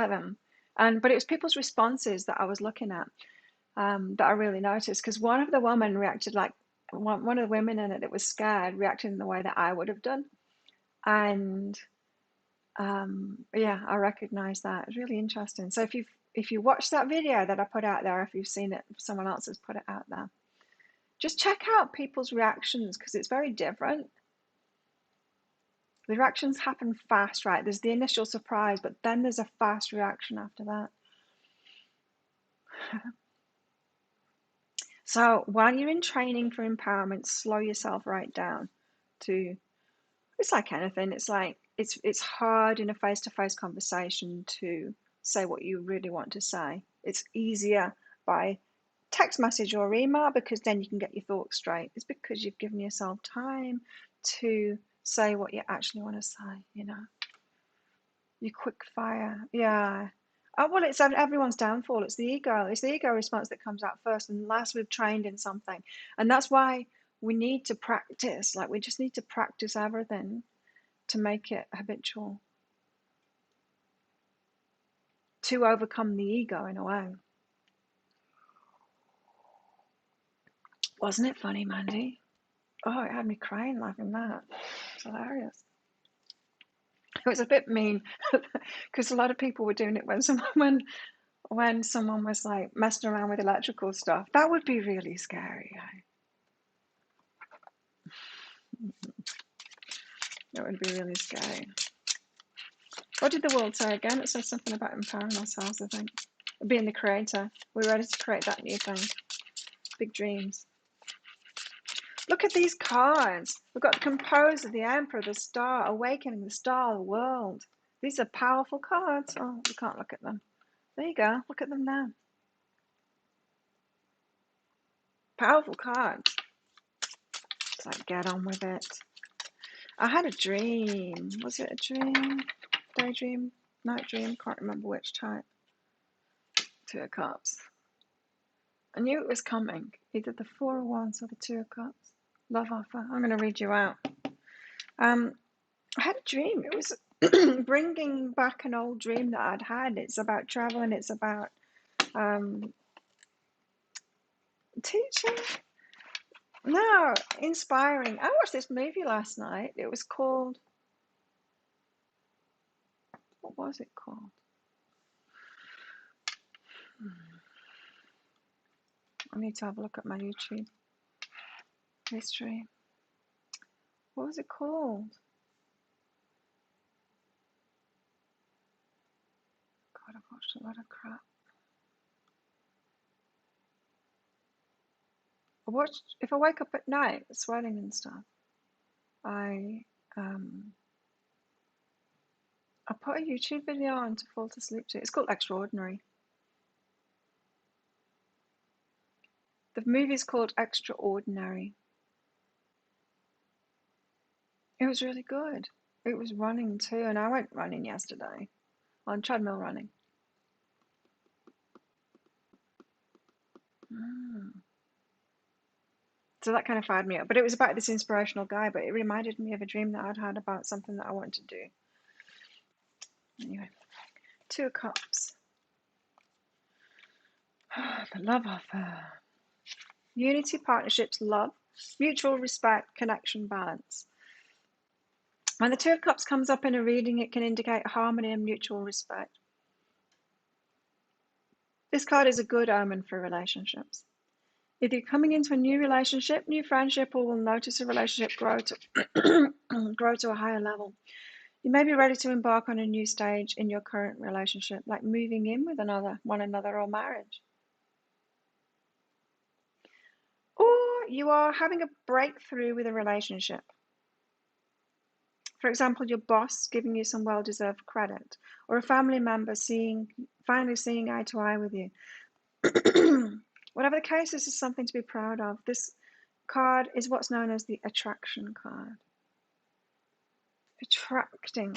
them. But it was people's responses that I was looking at, that I really noticed, because one of the women reacted like one of the women in it that was scared reacted in the way that I would have done. And yeah, I recognize that. It's really interesting. So if you watch that video that I put out there, if you've seen it, if someone else has put it out there, just check out people's reactions, because it's very different. The reactions happen fast, right? There's the initial surprise, but then there's a fast reaction after that. So while you're in training for empowerment, slow yourself right down to, it's like anything. It's like, it's hard in a face-to-face conversation to say what you really want to say. It's easier by text message or email, because then you can get your thoughts straight. It's because you've given yourself time to say what you actually want to say, you know. You quick fire. Yeah. Oh, well, it's everyone's downfall. It's the ego. It's the ego response that comes out first, unless we've trained in something. And that's why we need to practice. Like, we just need to practice everything to make it habitual, to overcome the ego in a way. Wasn't it funny, Mandy? Oh, it had me crying laughing that. It's hilarious. It was a bit mean because a lot of people were doing it when someone was like messing around with electrical stuff. That would be really scary. That would be really scary. What did the world say again? It says something about empowering ourselves, I think. Being the creator. We're ready to create that new thing. Big dreams. Look at these cards. We've got the Composer, the Emperor, the Star, Awakening, the Star, the World. These are powerful cards. Oh, you can't look at them. There you go. Look at them now. Powerful cards. It's like, get on with it. I had a dream. Was it a dream? Daydream? Night dream? Can't remember which type. Two of Cups. I knew it was coming. Either the Four of Wands or the Two of Cups. Love offer. I'm going to read you out. I had a dream. It was bringing back an old dream that I'd had. It's about travel, and it's about teaching. No, inspiring. I watched this movie last night. It was called, what was it called? I need to have a look at my YouTube history. What was it called? God, I've watched a lot of crap. If I wake up at night sweating and stuff, I put a YouTube video on to fall to sleep to. It's called Extraordinary. The movie's called Extraordinary. It was really good. It was running too, and I went running yesterday on treadmill running. So that kind of fired me up. But it was about this inspirational guy, but it reminded me of a dream that I'd had about something that I wanted to do. Anyway, Two of Cups. The love offer. Unity, partnerships, love, mutual respect, connection, balance. When the Two of Cups comes up in a reading, it can indicate harmony and mutual respect. This card is a good omen for relationships. If you're coming into a new relationship, new friendship, or will notice a relationship grow to a higher level, you may be ready to embark on a new stage in your current relationship, like moving in with one another, or marriage. Or you are having a breakthrough with a relationship. For example, your boss giving you some well-deserved credit, or a family member finally seeing eye to eye with you. Whatever the case, this is something to be proud of. This card is what's known as the attraction card. Attracting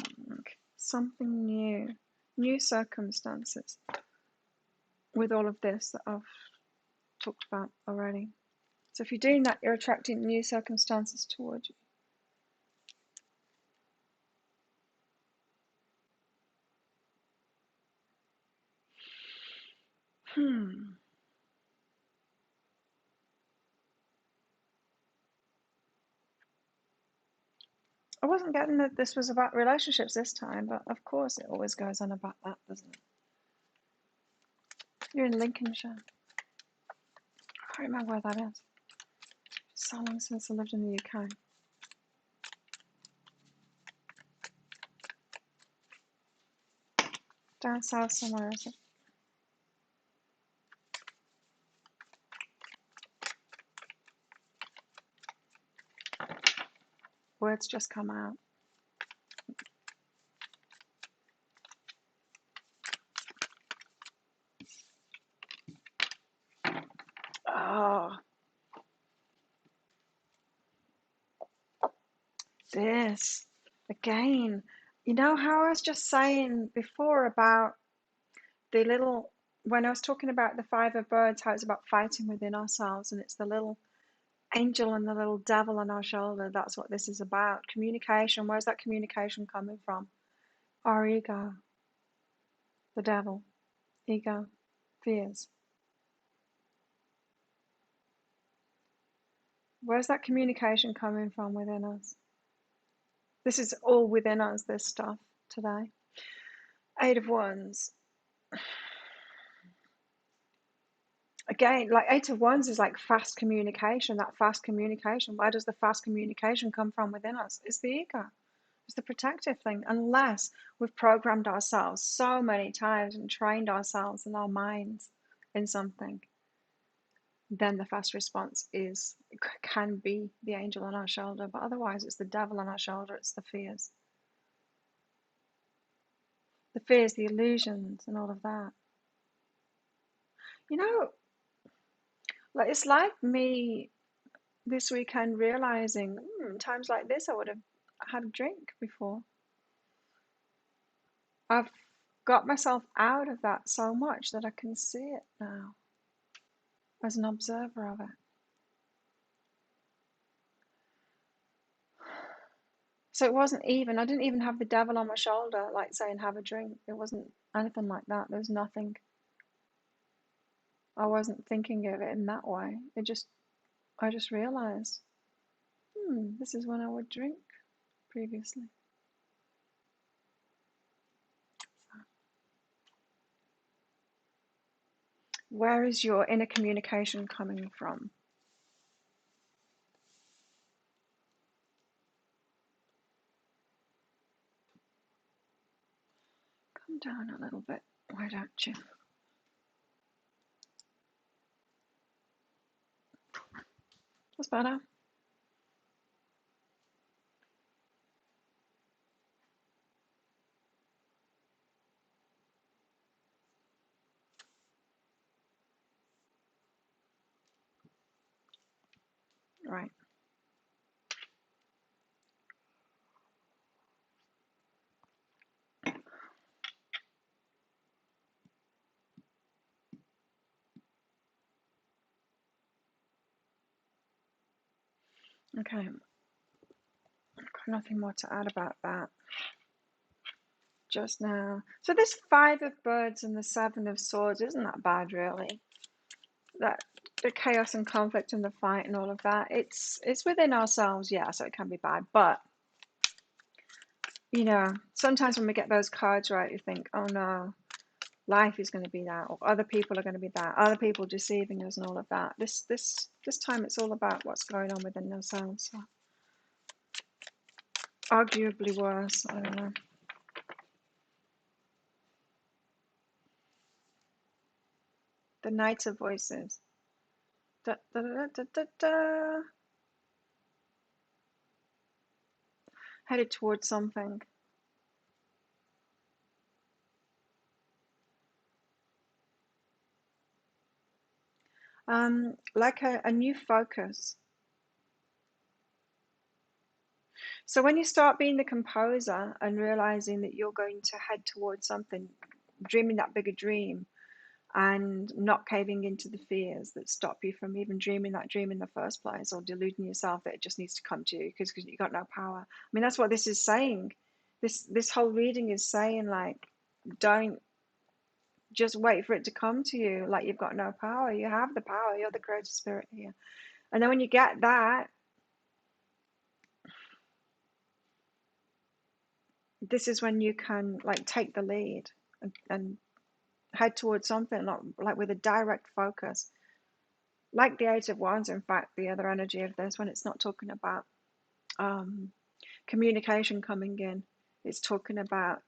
something new, new circumstances with all of this that I've talked about already. So if you're doing that, you're attracting new circumstances towards you. I wasn't getting that this was about relationships this time, but of course it always goes on about that, doesn't it? You're in Lincolnshire. I can't remember where that is. So long since I lived in the UK. Down south somewhere, is it? Words just come out. Oh, this again. You know how I was just saying before about the little, when I was talking about the five of birds, how it's about fighting within ourselves, and it's the little angel and the little devil on our shoulder. That's what this is about. Communication. Where's that communication coming from? Our ego, the devil, ego, fears. Where's that communication coming from within us? This is all within us, this stuff today. Eight of Wands. Again, like Eight of Wands is like fast communication, that fast communication. Where does the fast communication come from within us? It's the ego. It's the protective thing. Unless we've programmed ourselves so many times and trained ourselves and our minds in something, then the fast response can be the angel on our shoulder. But otherwise, it's the devil on our shoulder. It's the fears. The fears, the illusions, and all of that. You know, like it's like me this weekend realizing times like this I would have had a drink before. I've got myself out of that so much that I can see it now as an observer of it. So it wasn't even, I didn't even have the devil on my shoulder, like saying, have a drink. It wasn't anything like that. There was nothing. I wasn't thinking of it in that way. I just realized, this is when I would drink previously. Where is your inner communication coming from? Come down a little bit, why don't you? That's better. Right. Okay. Nothing more to add about that just now. So this Five of Birds and the Seven of Swords isn't that bad, really. That the chaos and conflict and the fight and all of that, it's within ourselves, yeah, so it can be bad. But sometimes when we get those cards right, you think, oh no, life is going to be that, or other people are going to be that, other people deceiving us and all of that. This time it's all about what's going on within ourselves. So arguably worse, I don't know. The Knight of Voices. Da, da, da, da, da, da. headed towards something. Like a new focus. So when you start being the composer and realizing that you're going to head towards something, dreaming that bigger dream, and not caving into the fears that stop you from even dreaming that dream in the first place, or deluding yourself that it just needs to come to you because you got no power. I mean, that's what this is saying. This whole reading is saying, like, don't just wait for it to come to you like you've got no power. You have the power. You're the creative spirit here. And then when you get that, this is when you can, like, take the lead and head towards something, like with a direct focus, like the Eight of Wands. In fact, the other energy of this, when it's not talking about communication coming in, it's talking about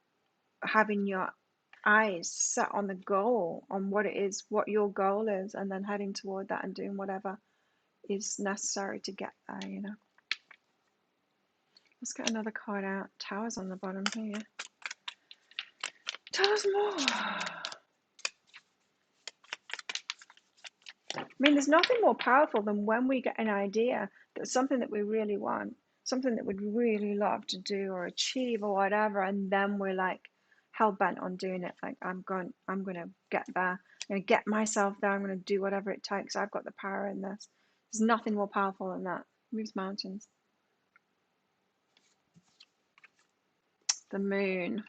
having your eyes set on the goal, on what it is, what your goal is, and then heading toward that and doing whatever is necessary to get there, you know. Let's get another card out. Tower's on the bottom here. Tell us more. I mean, there's nothing more powerful than when we get an idea that's something that we really want, something that we'd really love to do or achieve or whatever, and then we're like hell bent on doing it. Like, I'm gonna get there. I'm gonna get myself there. I'm gonna do whatever it takes. I've got the power in this. There's nothing more powerful than that. Moves mountains. The moon.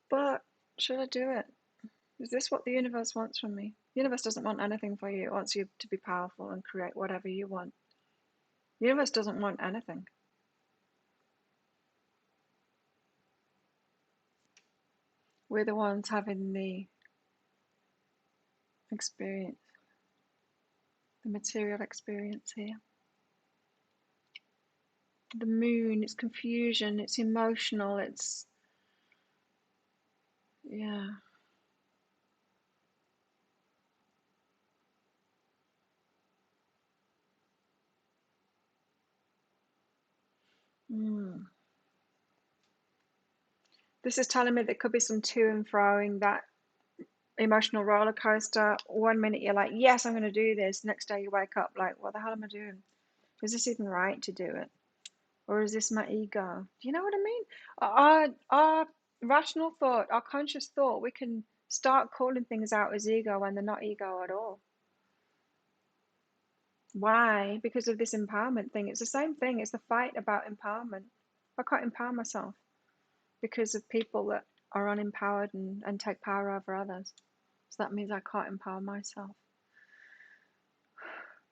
But should I do it? Is this what the universe wants from me? The universe doesn't want anything for you. It wants you to be powerful and create whatever you want. The universe doesn't want anything. We're the ones having the experience, the material experience here. The moon, it's confusion, it's emotional, it's, yeah. Mm. This is telling me there could be some to and froing, that emotional roller coaster. 1 minute you're like, yes, I'm going to do this. Next day you wake up like, what the hell am I doing? Is this even right to do it? Or is this my ego? Do you know what I mean? Our rational thought, our conscious thought, we can start calling things out as ego when they're not ego at all. Why? Because of this empowerment thing. It's the same thing. It's the fight about empowerment. I can't empower myself because of people that are unempowered and take power over others. So that means I can't empower myself.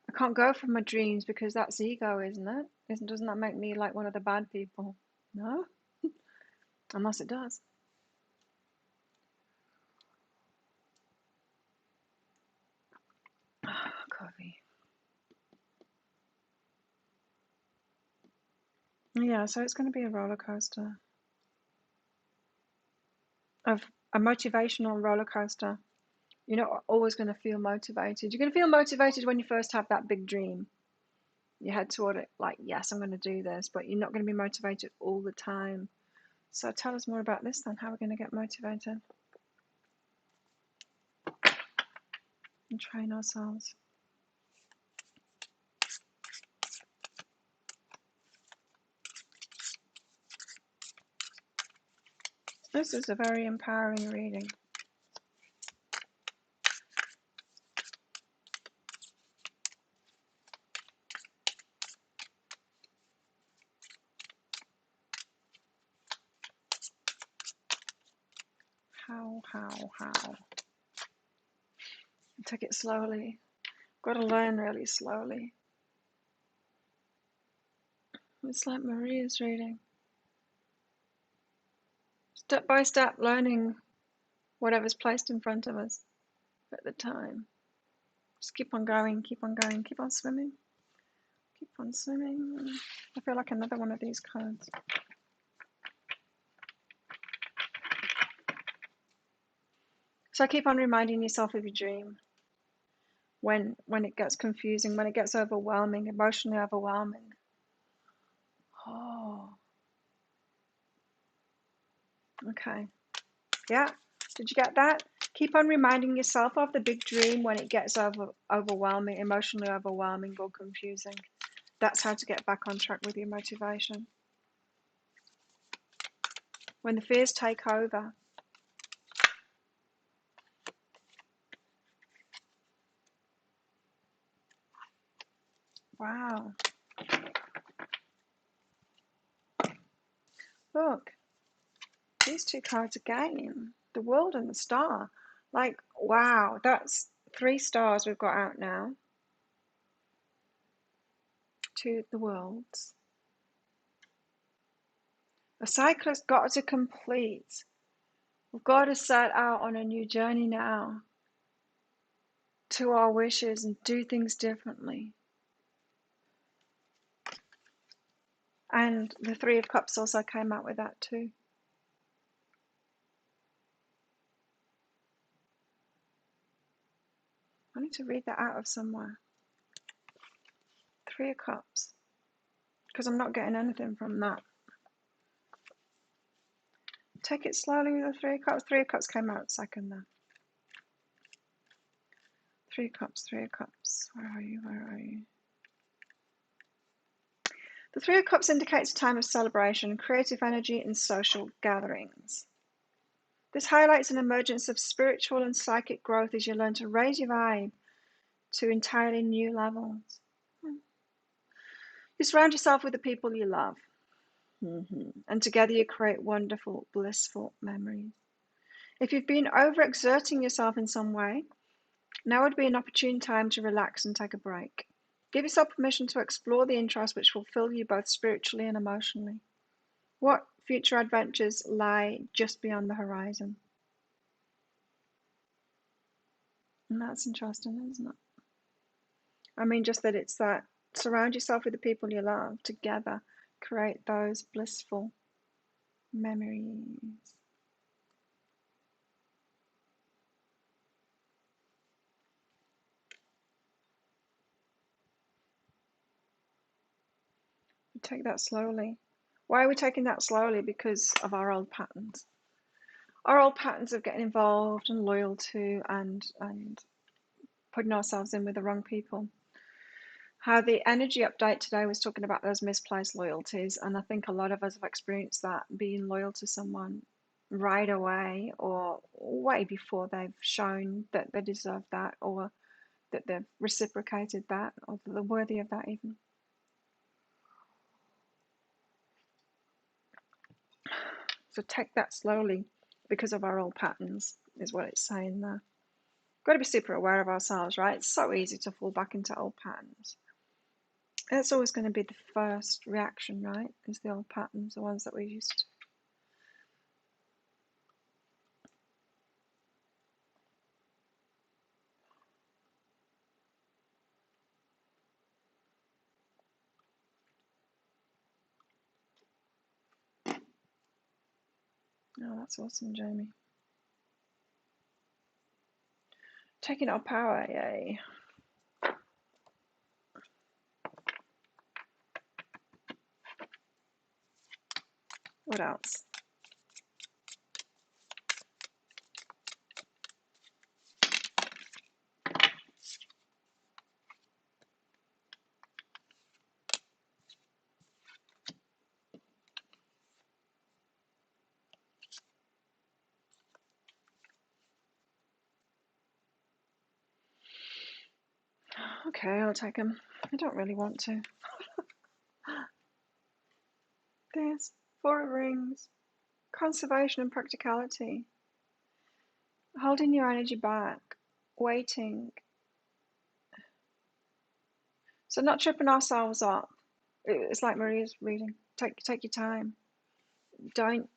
I can't go for my dreams because that's ego, isn't it? Doesn't that make me like one of the bad people? No? Unless it does. Coffee. Yeah, so it's going to be a roller coaster of a motivational roller coaster. You're not always going to feel motivated. You're going to feel motivated when you first have that big dream. You head toward it like, yes, I'm going to do this, but you're not going to be motivated all the time. So tell us more about this then. How are we going to get motivated and train ourselves? This is a very empowering reading. How? Take it slowly. Got to learn really slowly. It's like Maria's reading. Step by step, learning whatever's placed in front of us at the time. Just keep on going, keep on going, keep on swimming. Keep on swimming. I feel like another one of these cards. So keep on reminding yourself of your dream. when it gets confusing, when it gets overwhelming, emotionally overwhelming. Oh, okay. Yeah. Did you get that? Keep on reminding yourself of the big dream when it gets overwhelming, emotionally overwhelming or confusing. That's how to get back on track with your motivation. When the fears take over. Wow. Look, these two cards again. The World and the Star. Like, wow, that's 3 stars we've got out now. 2 of the Worlds. A cycle has got to complete. We've got to set out on a new journey now to our wishes and do things differently. And the 3 of Cups also came out with that too. I need to read that out of somewhere. 3 of Cups. Because I'm not getting anything from that. Take it slowly with the 3 of Cups. 3 of Cups came out second there. 3 of Cups, 3 of Cups. Where are you? Where are you? The 3 of Cups indicates a time of celebration, creative energy, and social gatherings. This highlights an emergence of spiritual and psychic growth as you learn to raise your vibe to entirely new levels. You surround yourself with the people you love. And together you create wonderful, blissful memories. If you've been overexerting yourself in some way, now would be an opportune time to relax and take a break. Give yourself permission to explore the interests which fulfill you both spiritually and emotionally. What future adventures lie just beyond the horizon? And that's interesting, isn't it? I mean, just that it's that surround yourself with the people you love, together create those blissful memories. Take that slowly. Why are we taking that slowly? Because of our old patterns. Our old patterns of getting involved and loyal to and putting ourselves in with the wrong people. How the energy update today was talking about those misplaced loyalties, and I think a lot of us have experienced that, being loyal to someone right away or way before they've shown that they deserve that or that they've reciprocated that or that they're worthy of that even. So take that slowly because of our old patterns is what it's saying there. Got to be super aware of ourselves, right? It's so easy to fall back into old patterns. That's always going to be the first reaction, right? Is the old patterns, the ones that we used to. Oh, that's awesome, Jamie. Taking our power, yay. What else? Okay, I'll take them. I don't really want to. There's 4 of Rings. Conservation and practicality. Holding your energy back. Waiting. So not tripping ourselves up. It's like Maria's reading. Take your time. Don't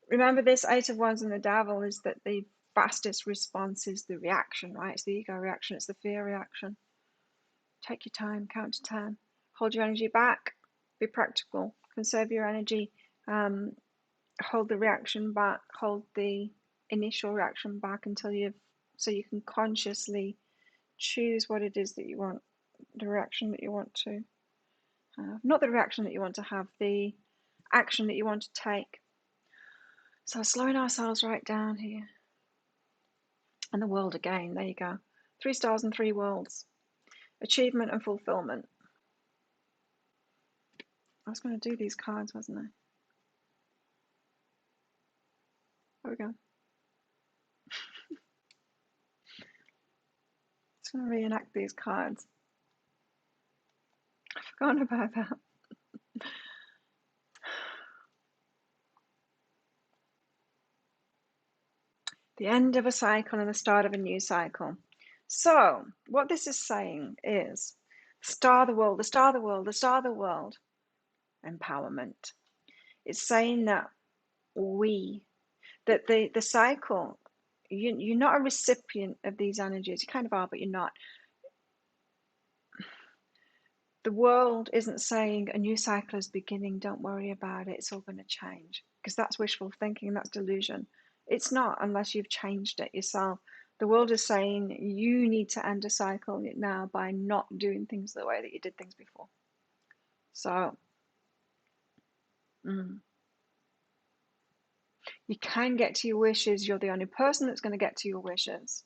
remember this 8 of Wands and the Devil is that the fastest response is the reaction, right? It's the ego reaction. It's the fear reaction. Take your time. Count to 10. Hold your energy back. Be practical. Conserve your energy. Hold the reaction back. Hold the initial reaction back until so you can consciously choose what it is that you want, the reaction that you want to have. Not the reaction that you want to have, the action that you want to take. So slowing ourselves right down here. And the world again, there you go. 3 stars and 3 worlds. Achievement and fulfillment. I was going to do these cards, wasn't I? There we go. Just going to reenact these cards. I forgot about that. The end of a cycle and the start of a new cycle. So, what this is saying is, star the world, the star the world, the star the world. Empowerment. It's saying that the cycle, you're not a recipient of these energies. You kind of are, but you're not. The world isn't saying a new cycle is beginning, don't worry about it, it's all going to change. Because that's wishful thinking, that's delusion. It's not unless you've changed it yourself. The world is saying you need to end a cycle now by not doing things the way that you did things before. So, you can get to your wishes. You're the only person that's going to get to your wishes.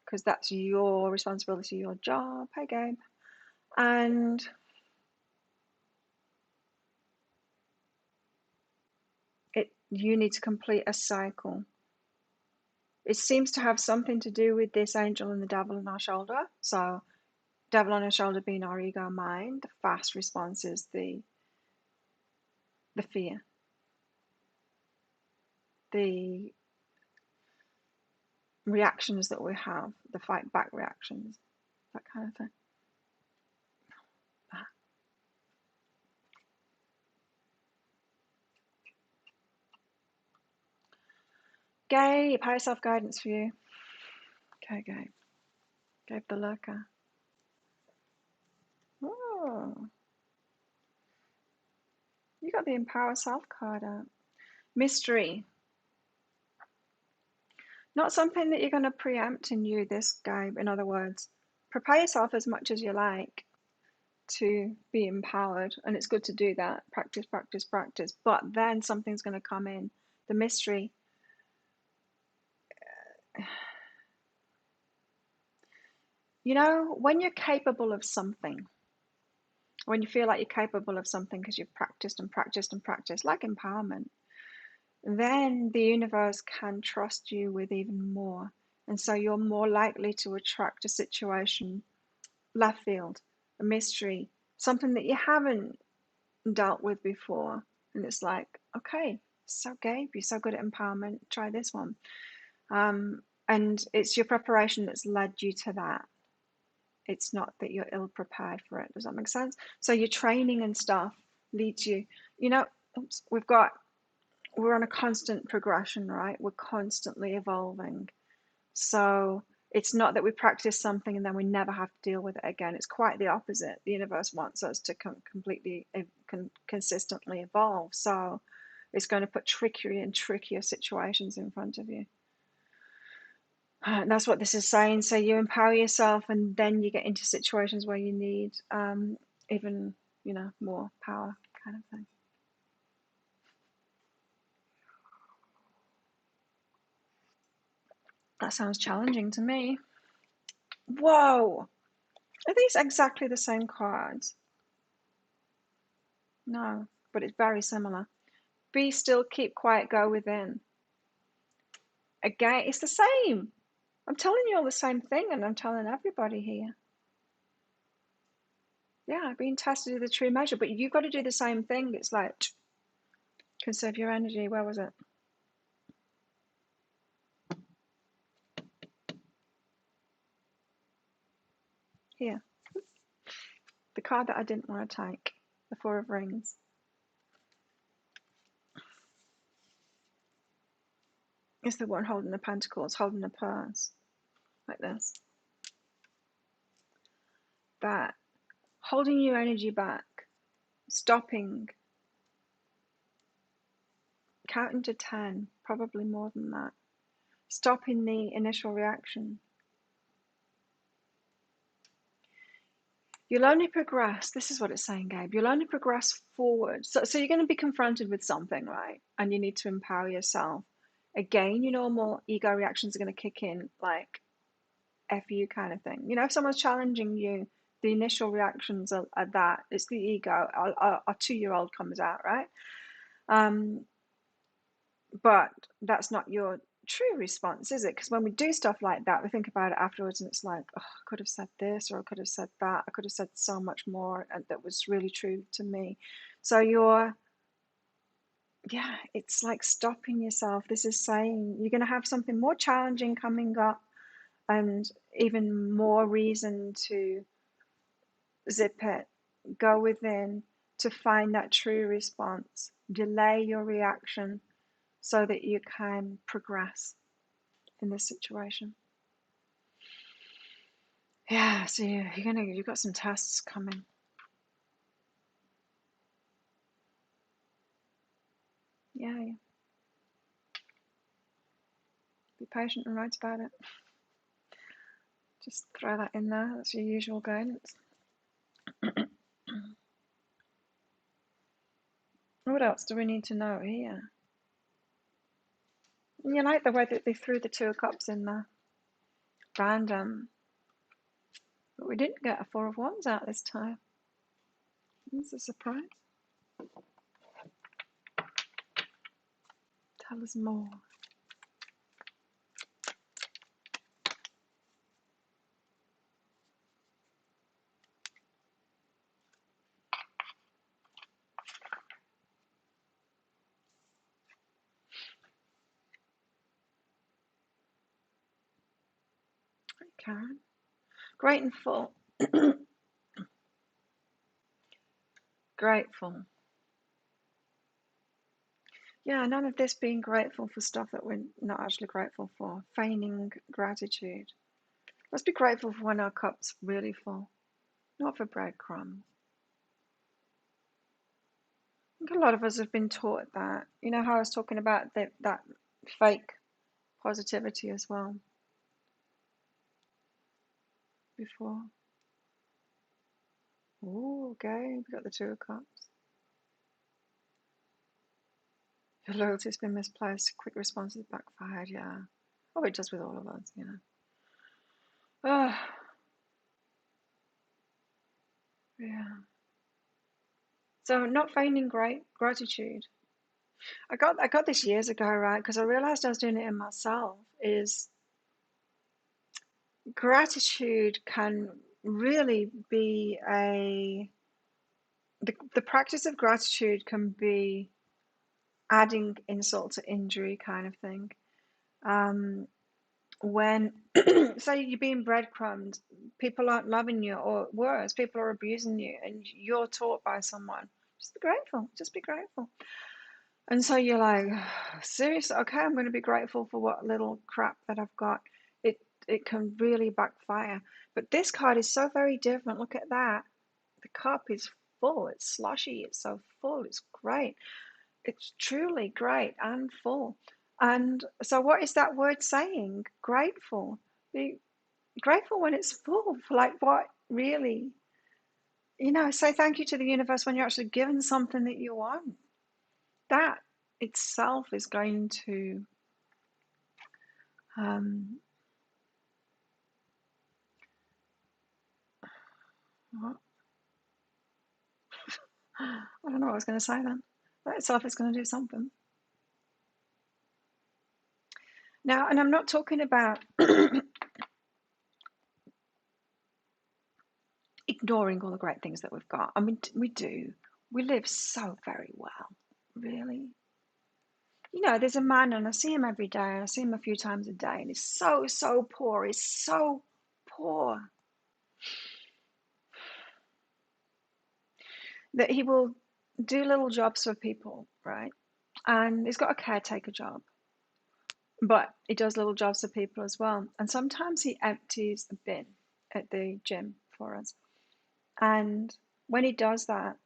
Because that's your responsibility, your job. Hey, Gabe. And you need to complete a cycle. It seems to have something to do with this angel and the devil on our shoulder. So, devil on our shoulder being our ego mind. The fast response is the fear, the reactions that we have, the fight back reactions, that kind of thing. Gabe, higher self guidance for you. Okay, Gabe. Gabe the lurker. Oh, you got the empower self card out. Mystery. Not something that you're going to preempt in you, this, Gabe. In other words, prepare yourself as much as you like to be empowered, and it's good to do that. Practice, practice, practice. But then something's going to come in. The mystery. You know, when you're capable of something, when you feel like you're capable of something because you've practiced and practiced and practiced, like empowerment, then the universe can trust you with even more. And so you're more likely to attract a situation, left field, a mystery, something that you haven't dealt with before. And it's like, okay, so Gabe, you're so good at empowerment, try this one. And it's your preparation that's led you to that. It's not that you're ill prepared for it. Does that make sense? So your training and stuff leads you, you know, we're on a constant progression, right? We're constantly evolving. So it's not that we practice something and then we never have to deal with it again. It's quite the opposite. The universe wants us to completely, consistently evolve. So it's going to put trickier and trickier situations in front of you. That's what this is saying. So you empower yourself, and then you get into situations where you need even, more power, kind of thing. That sounds challenging to me. Whoa! Are these exactly the same cards? No, but it's very similar. Be still, keep quiet, go within. Again, it's the same. I'm telling you all the same thing, and I'm telling everybody here. Yeah, being tested is the true measure, but you've got to do the same thing. It's like, conserve your energy. Where was it? Here. The card that I didn't want to take. The Four of Rings. It's the one holding the pentacles, holding the purse. Like this. That. Holding your energy back. Stopping. Counting to 10. Probably more than that. Stopping the initial reaction. You'll only progress. This is what it's saying, Gabe. You'll only progress forward. So you're going to be confronted with something, right? And you need to empower yourself. Again, your normal ego reactions are going to kick in, like F you kind of thing. You know, if someone's challenging you, the initial reactions are that. It's the ego. Our 2-year-old comes out, right? But that's not your true response, is it? Because when we do stuff like that, we think about it afterwards and it's like, oh, I could have said this or I could have said that. I could have said so much more and that was really true to me. So it's like stopping yourself. This is saying you're going to have something more challenging coming up and even more reason to zip it, go within to find that true response, delay your reaction so that you can progress in this situation. Yeah, so you've got some tests coming. Yeah. Be patient and write about it. Just throw that in there. That's your usual guidance. What else do we need to know here? You like the way that they threw the 2 of Cups in there. Random. But we didn't get a 4 of Wands out this time. It's a surprise. Tell us more. Karen. Grateful. Grateful. Yeah, none of this being grateful for stuff that we're not actually grateful for. Feigning gratitude. Let's be grateful for when our cup's really full, not for breadcrumbs. I think a lot of us have been taught that. You know how I was talking about that fake positivity as well before. Oh, okay, we've got the 2 of Cups. Your loyalty's been misplaced. Quick responses backfired. Yeah. Oh, it does with all of us, you know. Oh, yeah. So not feigning gratitude. I got this years ago, right? Because I realized I was doing it in myself. Is gratitude can really be the practice of gratitude can be adding insult to injury kind of thing. When say you're being breadcrumbed, people aren't loving you, or worse, people are abusing you, and you're taught by someone, just be grateful, just be grateful. And so you're like, seriously, okay, I'm going to be grateful for what little crap that I've got. It can really backfire. But this card is so very different. Look at that. The cup is full. It's sloshy. It's so full. It's great. It's truly great and full. And so what is that word saying? Grateful. Be grateful when it's full for like what really, say thank you to the universe when you're actually given something that you want. That itself is going to what? I don't know what I was going to say then. That itself is going to do something. Now, and I'm not talking about ignoring all the great things that we've got. I mean, we do. We live so very well, really. There's a man, and I see him every day, and I see him a few times a day, and he's so, so poor. He's so poor that he will do little jobs for people, right? And he's got a caretaker job, but he does little jobs for people as well. And sometimes he empties a bin at the gym for us. And when he does that,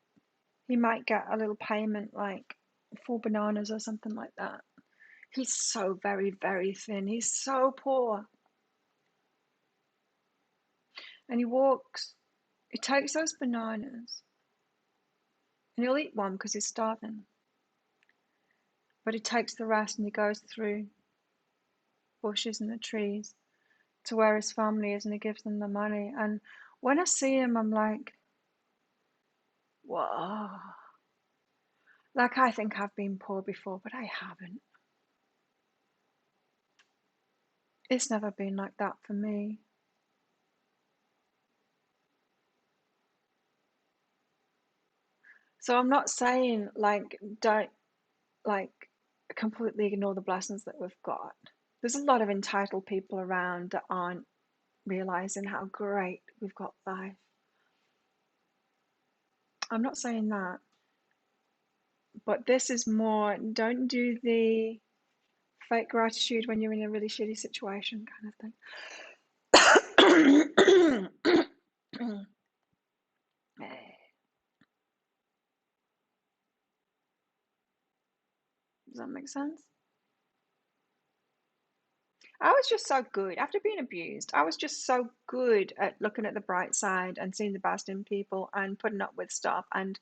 he might get a little payment like 4 bananas or something like that. He's so very, very thin. He's so poor. And he walks He takes those bananas and he'll eat one because he's starving. But he takes the rest and he goes through bushes and the trees to where his family is and he gives them the money. And when I see him, I'm like, whoa. Like, I think I've been poor before, but I haven't. It's never been like that for me. So I'm not saying, like, don't, like, completely ignore the blessings that we've got. There's a lot of entitled people around that aren't realizing how great we've got life. I'm not saying that, but this is more, don't do the fake gratitude when you're in a really shitty situation kind of thing. Does that make sense? I was just so good. After being abused, I was just so good at looking at the bright side and seeing the best in people and putting up with stuff and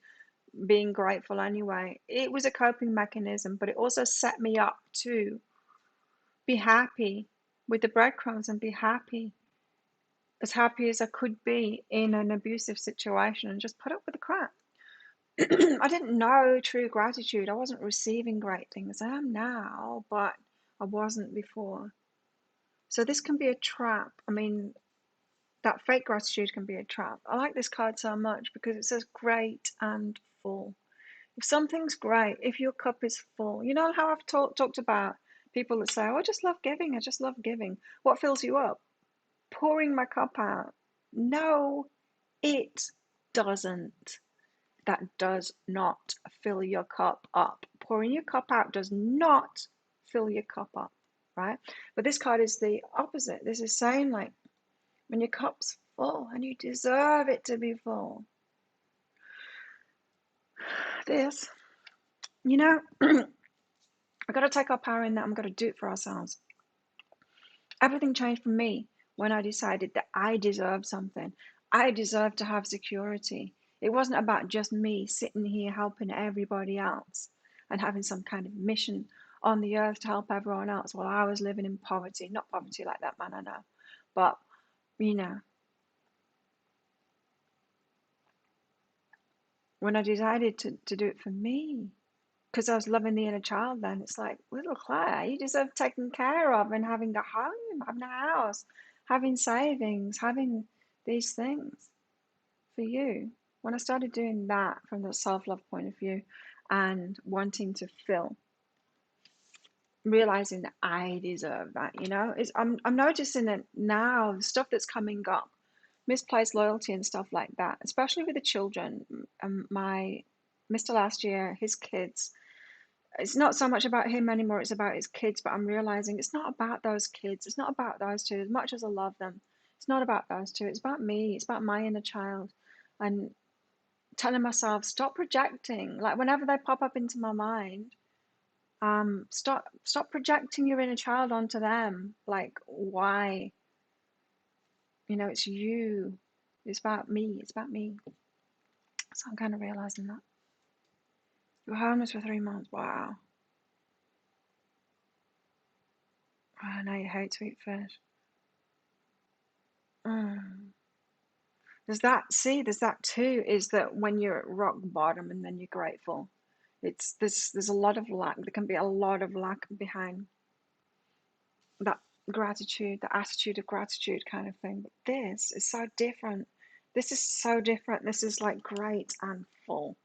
being grateful anyway. It was a coping mechanism, but it also set me up to be happy with the breadcrumbs and be happy as I could be in an abusive situation and just put up with the crap. I didn't know true gratitude. I wasn't receiving great things. I am now, but I wasn't before. So this can be a trap. I mean, that fake gratitude can be a trap. I like this card so much because it says great and full. If something's great, if your cup is full, you know how I've talked about people that say, oh, I just love giving, I just love giving. What fills you up? Pouring my cup out. No, it doesn't. That does not fill your cup up. Pouring your cup out does not fill your cup up, right? But this card is the opposite. This is saying, like, when your cup's full and you deserve it to be full. This, you know, I've got to take our power in that. I'm going to do it for ourselves. Everything changed for me when I decided that I deserve something. I deserve to have security. It wasn't about just me sitting here helping everybody else and having some kind of mission on the earth to help everyone else while I was living in poverty. Not poverty like that, man, I know. But, you know, when I decided to do it for me, because I was loving the inner child then, it's like, little Claire, you deserve taken care of and having a home, having a house, having savings, having these things for you. When I started doing that from the self-love point of view and wanting to fill, realizing that I deserve that, you know, I'm noticing it now, the stuff that's coming up, misplaced loyalty and stuff like that, especially with the children. My Mr. Last Year, his kids, it's not so much about him anymore, it's about his kids, but I'm realizing it's not about those kids, it's not about those two, as much as I love them. It's not about those two, it's about me, it's about my inner child. And telling myself, stop projecting. Like, whenever they pop up into my mind, stop projecting your inner child onto them. Like, why? You know, it's you. It's about me. It's about me. So I'm kind of realizing that. You were homeless for 3 months. Wow. I know you hate sweet fish. There's that too, is that when you're at rock bottom and then you're grateful, it's there's a lot of lack. There can be a lot of lack behind that gratitude, the attitude of gratitude kind of thing. But this is so different. This is so different. This is like great and full,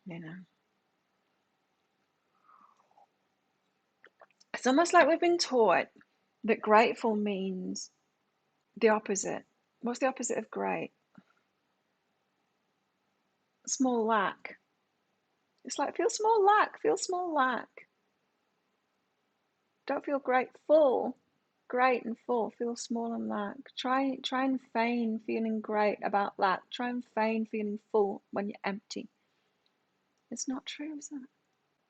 you know. It's almost like we've been taught that grateful means the opposite. What's the opposite of great? Small lack. It's like feel small lack, feel small lack. Don't feel grateful. Great and full, feel small and lack. Try and feign feeling great about lack. Try and feign feeling full when you're empty. It's not true, is it?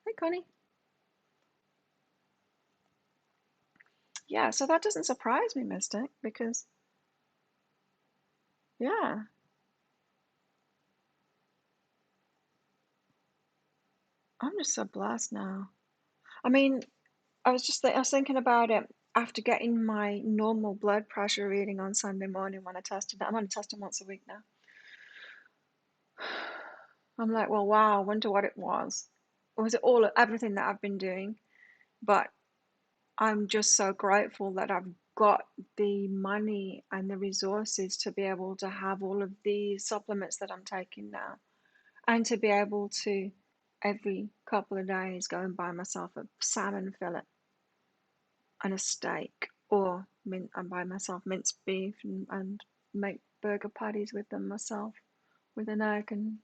Hey, Connie. Yeah, so that doesn't surprise me, Mystic, because, yeah, I'm just so blessed now. I mean, I was thinking about it after getting my normal blood pressure reading on Sunday morning when I tested. I'm only testing once a week now. I'm like, well, wow, I wonder what it was. Or was it everything that I've been doing? But I'm just so grateful that I've got the money and the resources to be able to have all of these supplements that I'm taking now, and to be able to every couple of days go and buy myself a salmon fillet and a steak, or and buy myself minced beef and make burger patties with them myself, with an egg and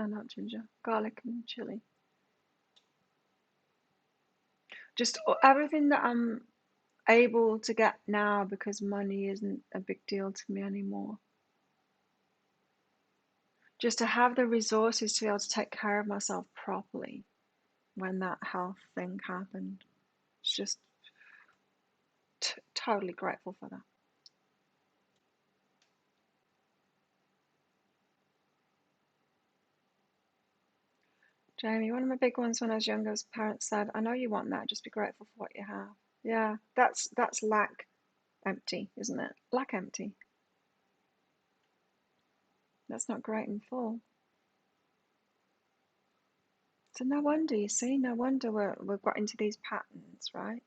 not ginger, garlic and chili. Just everything that I'm able to get now, because money isn't a big deal to me anymore. Just to have the resources to be able to take care of myself properly when that health thing happened. It's just totally grateful for that. Jamie, one of my big ones when I was younger, as parents said, I know you want that, just be grateful for what you have. Yeah, that's lack empty, isn't it? Lack empty. That's not great and full. So no wonder, you see, no wonder we've got into these patterns, right?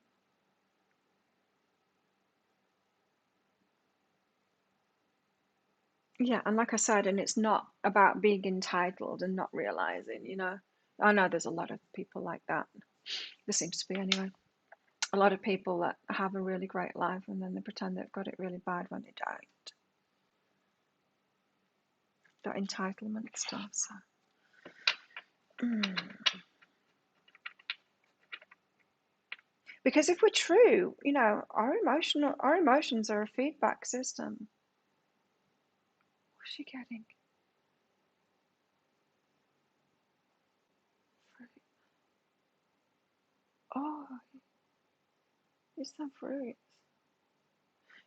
Yeah, and like I said, and it's not about being entitled and not realizing, I know there's a lot of people like that. There seems to be anyway. A lot of people that have a really great life and then they pretend they've got it really bad when they don't. That entitlement stuff. So. Because if we're true, our emotions are a feedback system. What's she getting? Oh, it's the fruits.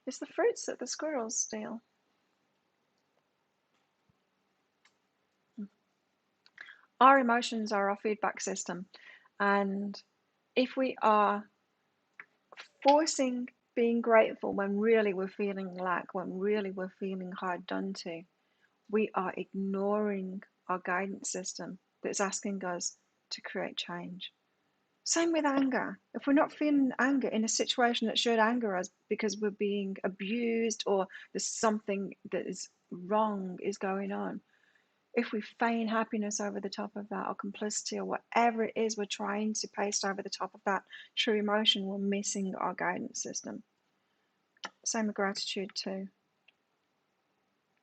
It's the fruits that the squirrels steal. Our emotions are our feedback system. And if we are forcing being grateful when really we're feeling lack, when really we're feeling hard done to, we are ignoring our guidance system that's asking us to create change. Same with anger. If we're not feeling anger in a situation that should anger us because we're being abused or there's something that is wrong is going on, if we feign happiness over the top of that, or complicity, or whatever it is we're trying to paste over the top of that true emotion, we're missing our guidance system. Same with gratitude too.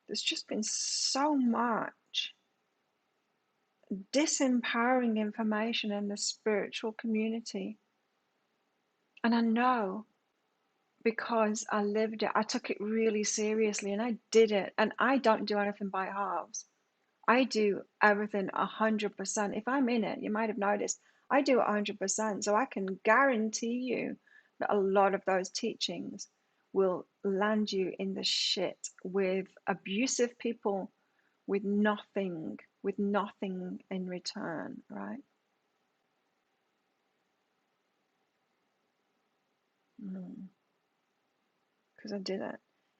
There's just been so much disempowering information in the spiritual community. And I know, because I lived it, I took it really seriously and I did it. And I don't do anything by halves. I do everything 100%. If I'm in it, you might have noticed, I do it 100%. So I can guarantee you that a lot of those teachings will land you in the shit with abusive people with nothing in return, right? Because I did it.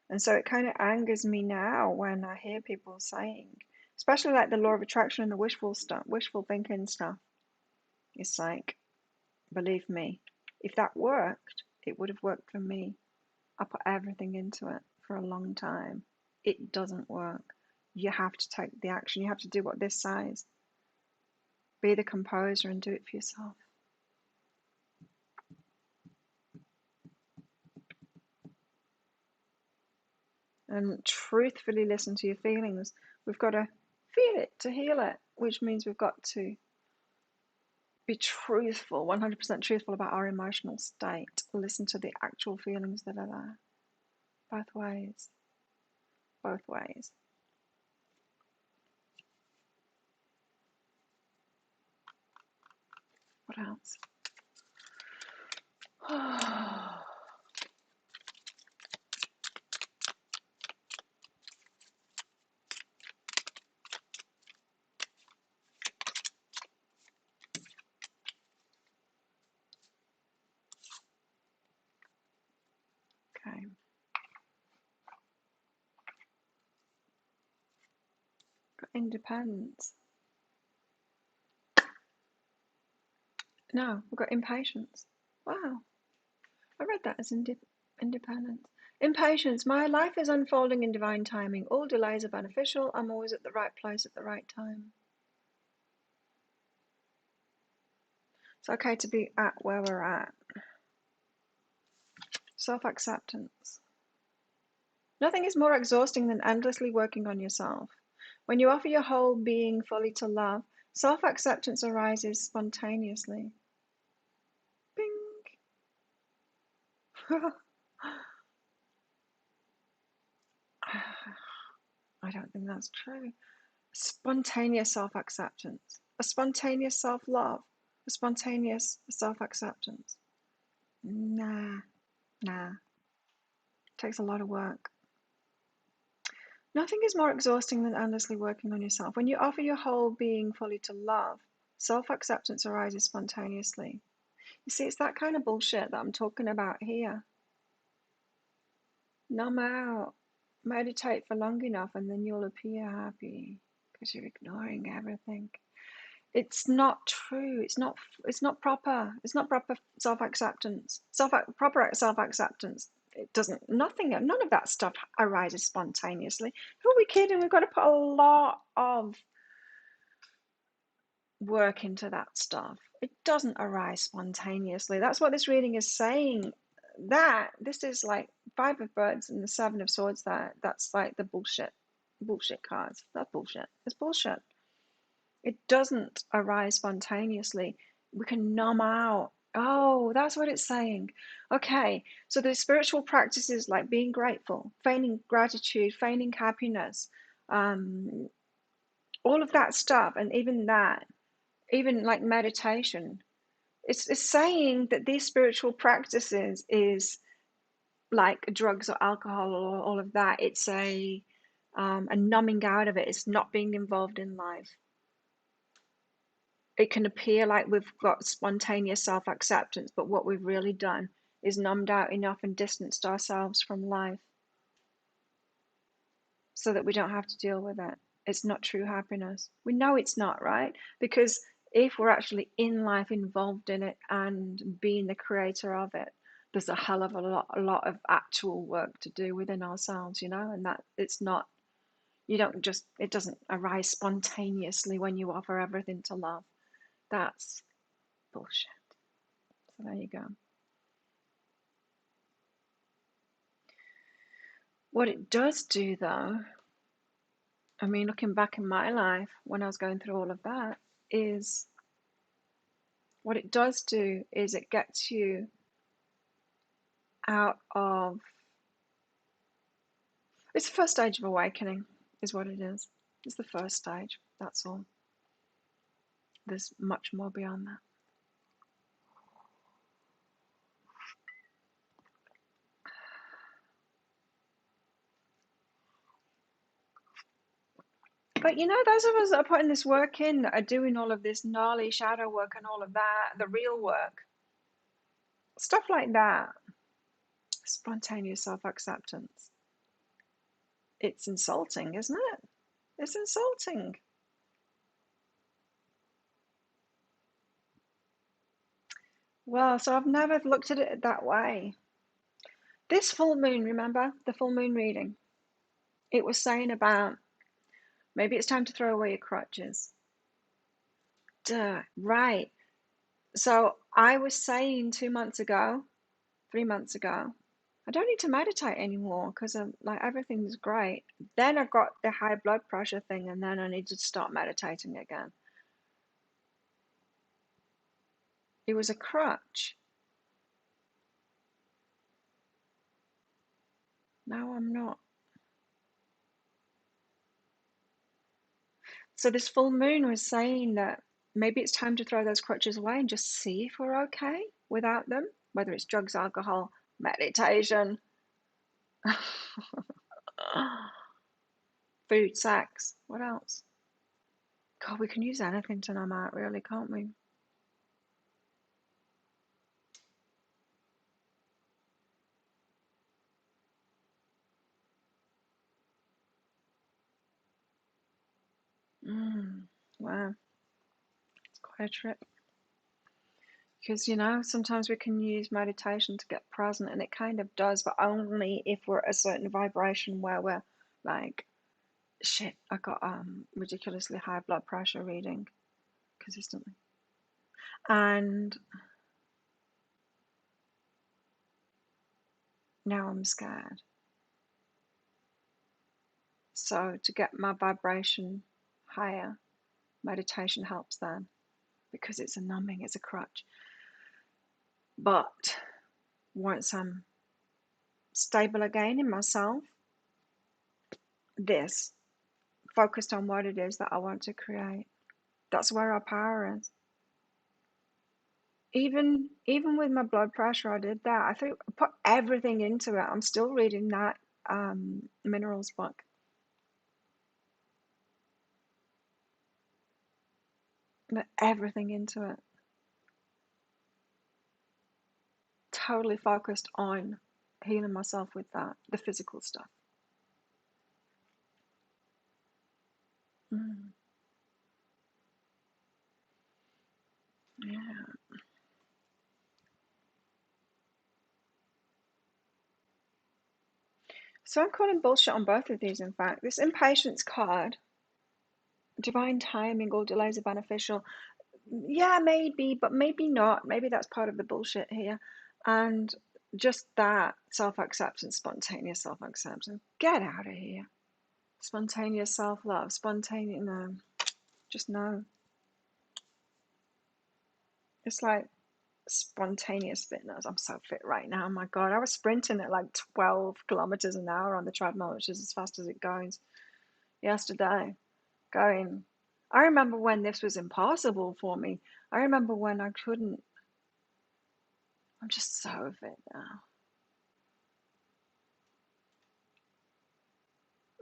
And so it kind of angers me now when I hear people saying, especially like the law of attraction and the wishful thinking stuff. It's like, believe me, if that worked, it would have worked for me. I put everything into it for a long time. It doesn't work. You have to take the action. You have to do what this says. Be the composer and do it for yourself. And truthfully listen to your feelings. We've got to feel it to heal it, which means we've got to be truthful, 100% truthful about our emotional state. Listen to the actual feelings that are there. Both ways. Both ways. What else? independence. No, we've got impatience. Wow, I read that as independence. Impatience. My life is unfolding in divine timing. All delays are beneficial. I'm always at the right place at the right time. It's okay to be at where we're at. Self-acceptance. Nothing is more exhausting than endlessly working on yourself. When you offer your whole being fully to love, self-acceptance arises spontaneously. Bing. I don't think that's true. Spontaneous self-acceptance, a spontaneous self-love, a spontaneous self-acceptance. Nah. Takes a lot of work. Nothing is more exhausting than endlessly working on yourself. When you offer your whole being fully to love, self-acceptance arises spontaneously. You see, it's that kind of bullshit that I'm talking about here. Numb out. Meditate for long enough and then you'll appear happy because you're ignoring everything. It's not true. It's not proper. It's not proper self-acceptance. Proper self-acceptance. It doesn't, none of that stuff arises spontaneously. Who are we kidding? We've got to put a lot of work into that stuff. It doesn't arise spontaneously. That's what this reading is saying. This is like 5 of Birds and the 7 of Swords. That's like the bullshit cards. That's bullshit. It's bullshit. It doesn't arise spontaneously. We can numb out. Oh, that's what it's saying. Okay, so the spiritual practices like being grateful, feigning gratitude, feigning happiness, all of that stuff, and even like meditation, it's saying that these spiritual practices is like drugs or alcohol or all of that. It's a numbing out of it. It's not being involved in life. It can appear like we've got spontaneous self-acceptance, but what we've really done is numbed out enough and distanced ourselves from life so that we don't have to deal with it. It's not true happiness. We know it's not, right? Because if we're actually in life, involved in it, and being the creator of it, there's a hell of a lot of actual work to do within ourselves, and that it's not, it doesn't arise spontaneously when you offer everything to love. That's bullshit. So there you go. What it does do, though, I mean, looking back in my life when I was going through all of that, is what it does do is it gets you out of, it's the first stage of awakening, is what it is. It's the first stage, that's all. There's much more beyond that. But those of us that are putting this work in, that are doing all of this gnarly shadow work and all of that, the real work, stuff like that, spontaneous self-acceptance, it's insulting, isn't it? It's insulting. Well, so I've never looked at it that way. This full moon, remember the full moon reading? It was saying about maybe it's time to throw away your crutches. Duh, right. So I was saying 2 months ago, 3 months ago, I don't need to meditate anymore because I'm like everything's great. Then I got the high blood pressure thing, and then I needed to start meditating again. It was a crutch. Now I'm not. So this full moon was saying that maybe it's time to throw those crutches away and just see if we're okay without them, whether it's drugs, alcohol, meditation, food, sex, what else? God, we can use anything to numb out, really, can't we? Wow, it's quite a trip. Because, you know, sometimes we can use meditation to get present, and it kind of does, but only if we're at a certain vibration where we're like, shit, I got ridiculously high blood pressure reading consistently. And now I'm scared. So to get my vibration higher, meditation helps then, because it's a numbing, it's a crutch. But once I'm stable again in myself, this focused on what it is that I want to create. That's where our power is. Even with my blood pressure, I did that. I think I put everything into it. I'm still reading that minerals book. Put everything into it. Totally focused on healing myself with that, the physical stuff. Yeah. So I'm calling bullshit on both of these, in fact. This impatience card, divine timing or delays are beneficial. Yeah, maybe, but maybe not. Maybe that's part of the bullshit here. And just that self-acceptance, spontaneous self-acceptance. Get out of here. Spontaneous self-love, spontaneous, no. Just no. It's like spontaneous fitness. I'm so fit right now. Oh my God. I was sprinting at like 12 kilometers an hour on the treadmill, which is as fast as it goes, yesterday. Going, I remember when this was impossible for me. I remember when I couldn't. I'm just so fit now.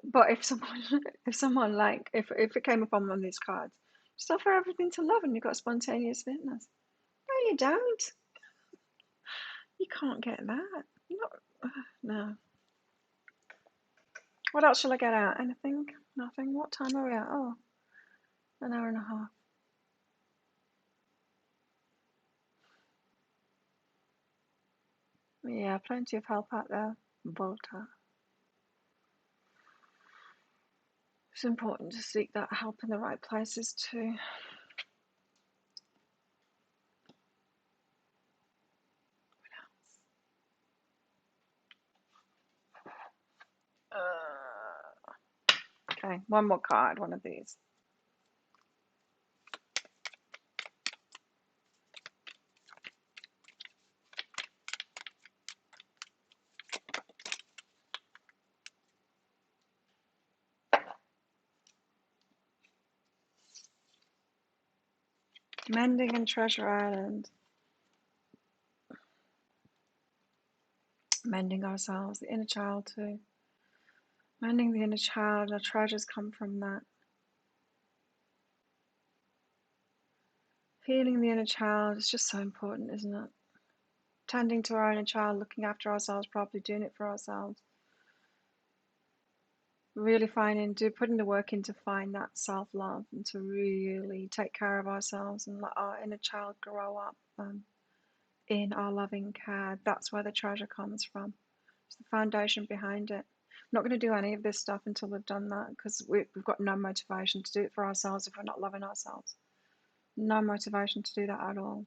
But if it came up on one of these cards, just offer everything to love and you've got spontaneous fitness. No, you don't. You can't get that. No. What else shall I get out? Anything? Nothing? What time are we at? Oh, an hour and a half. Yeah, plenty of help out there. Volta. It's important to seek that help in the right places too. Okay, one more card, one of these. Mending and Treasure Island. Mending ourselves, the inner child too. Mending the inner child, our treasures come from that. Healing the inner child is just so important, isn't it? Tending to our inner child, looking after ourselves properly, doing it for ourselves. Really putting the work in to find that self-love and to really take care of ourselves and let our inner child grow up in our loving care. That's where the treasure comes from. It's the foundation behind it. I'm not going to do any of this stuff until we've done that, because we've got no motivation to do it for ourselves if we're not loving ourselves. No motivation to do that at all.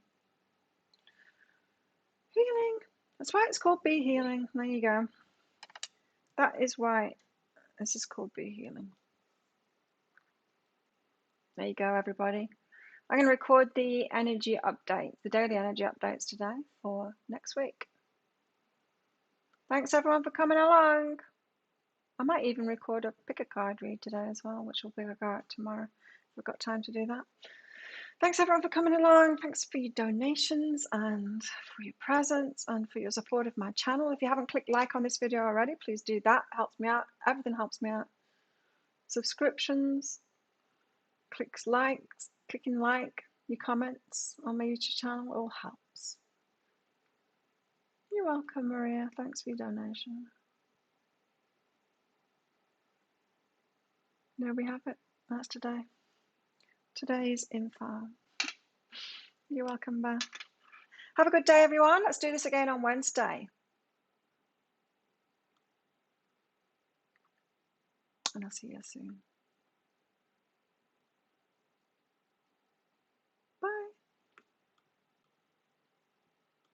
Healing. That's why it's called Be Healing. There you go. That is why this is called Be Healing. There you go, everybody. I'm going to record the energy update, the daily energy updates today for next week. Thanks everyone for coming along. I might even record a pick a card read today as well, which will be go out tomorrow if we've got time to do that. Thanks everyone for coming along. Thanks for your donations and for your presence and for your support of my channel. If you haven't clicked like on this video already, please do that. It helps me out. Everything helps me out. Subscriptions, clicking like, your comments on my YouTube channel all helps. You're welcome, Maria. Thanks for your donation. There we have it. That's today. Today's info. You're welcome, Beth. Have a good day, everyone. Let's do this again on Wednesday. And I'll see you soon.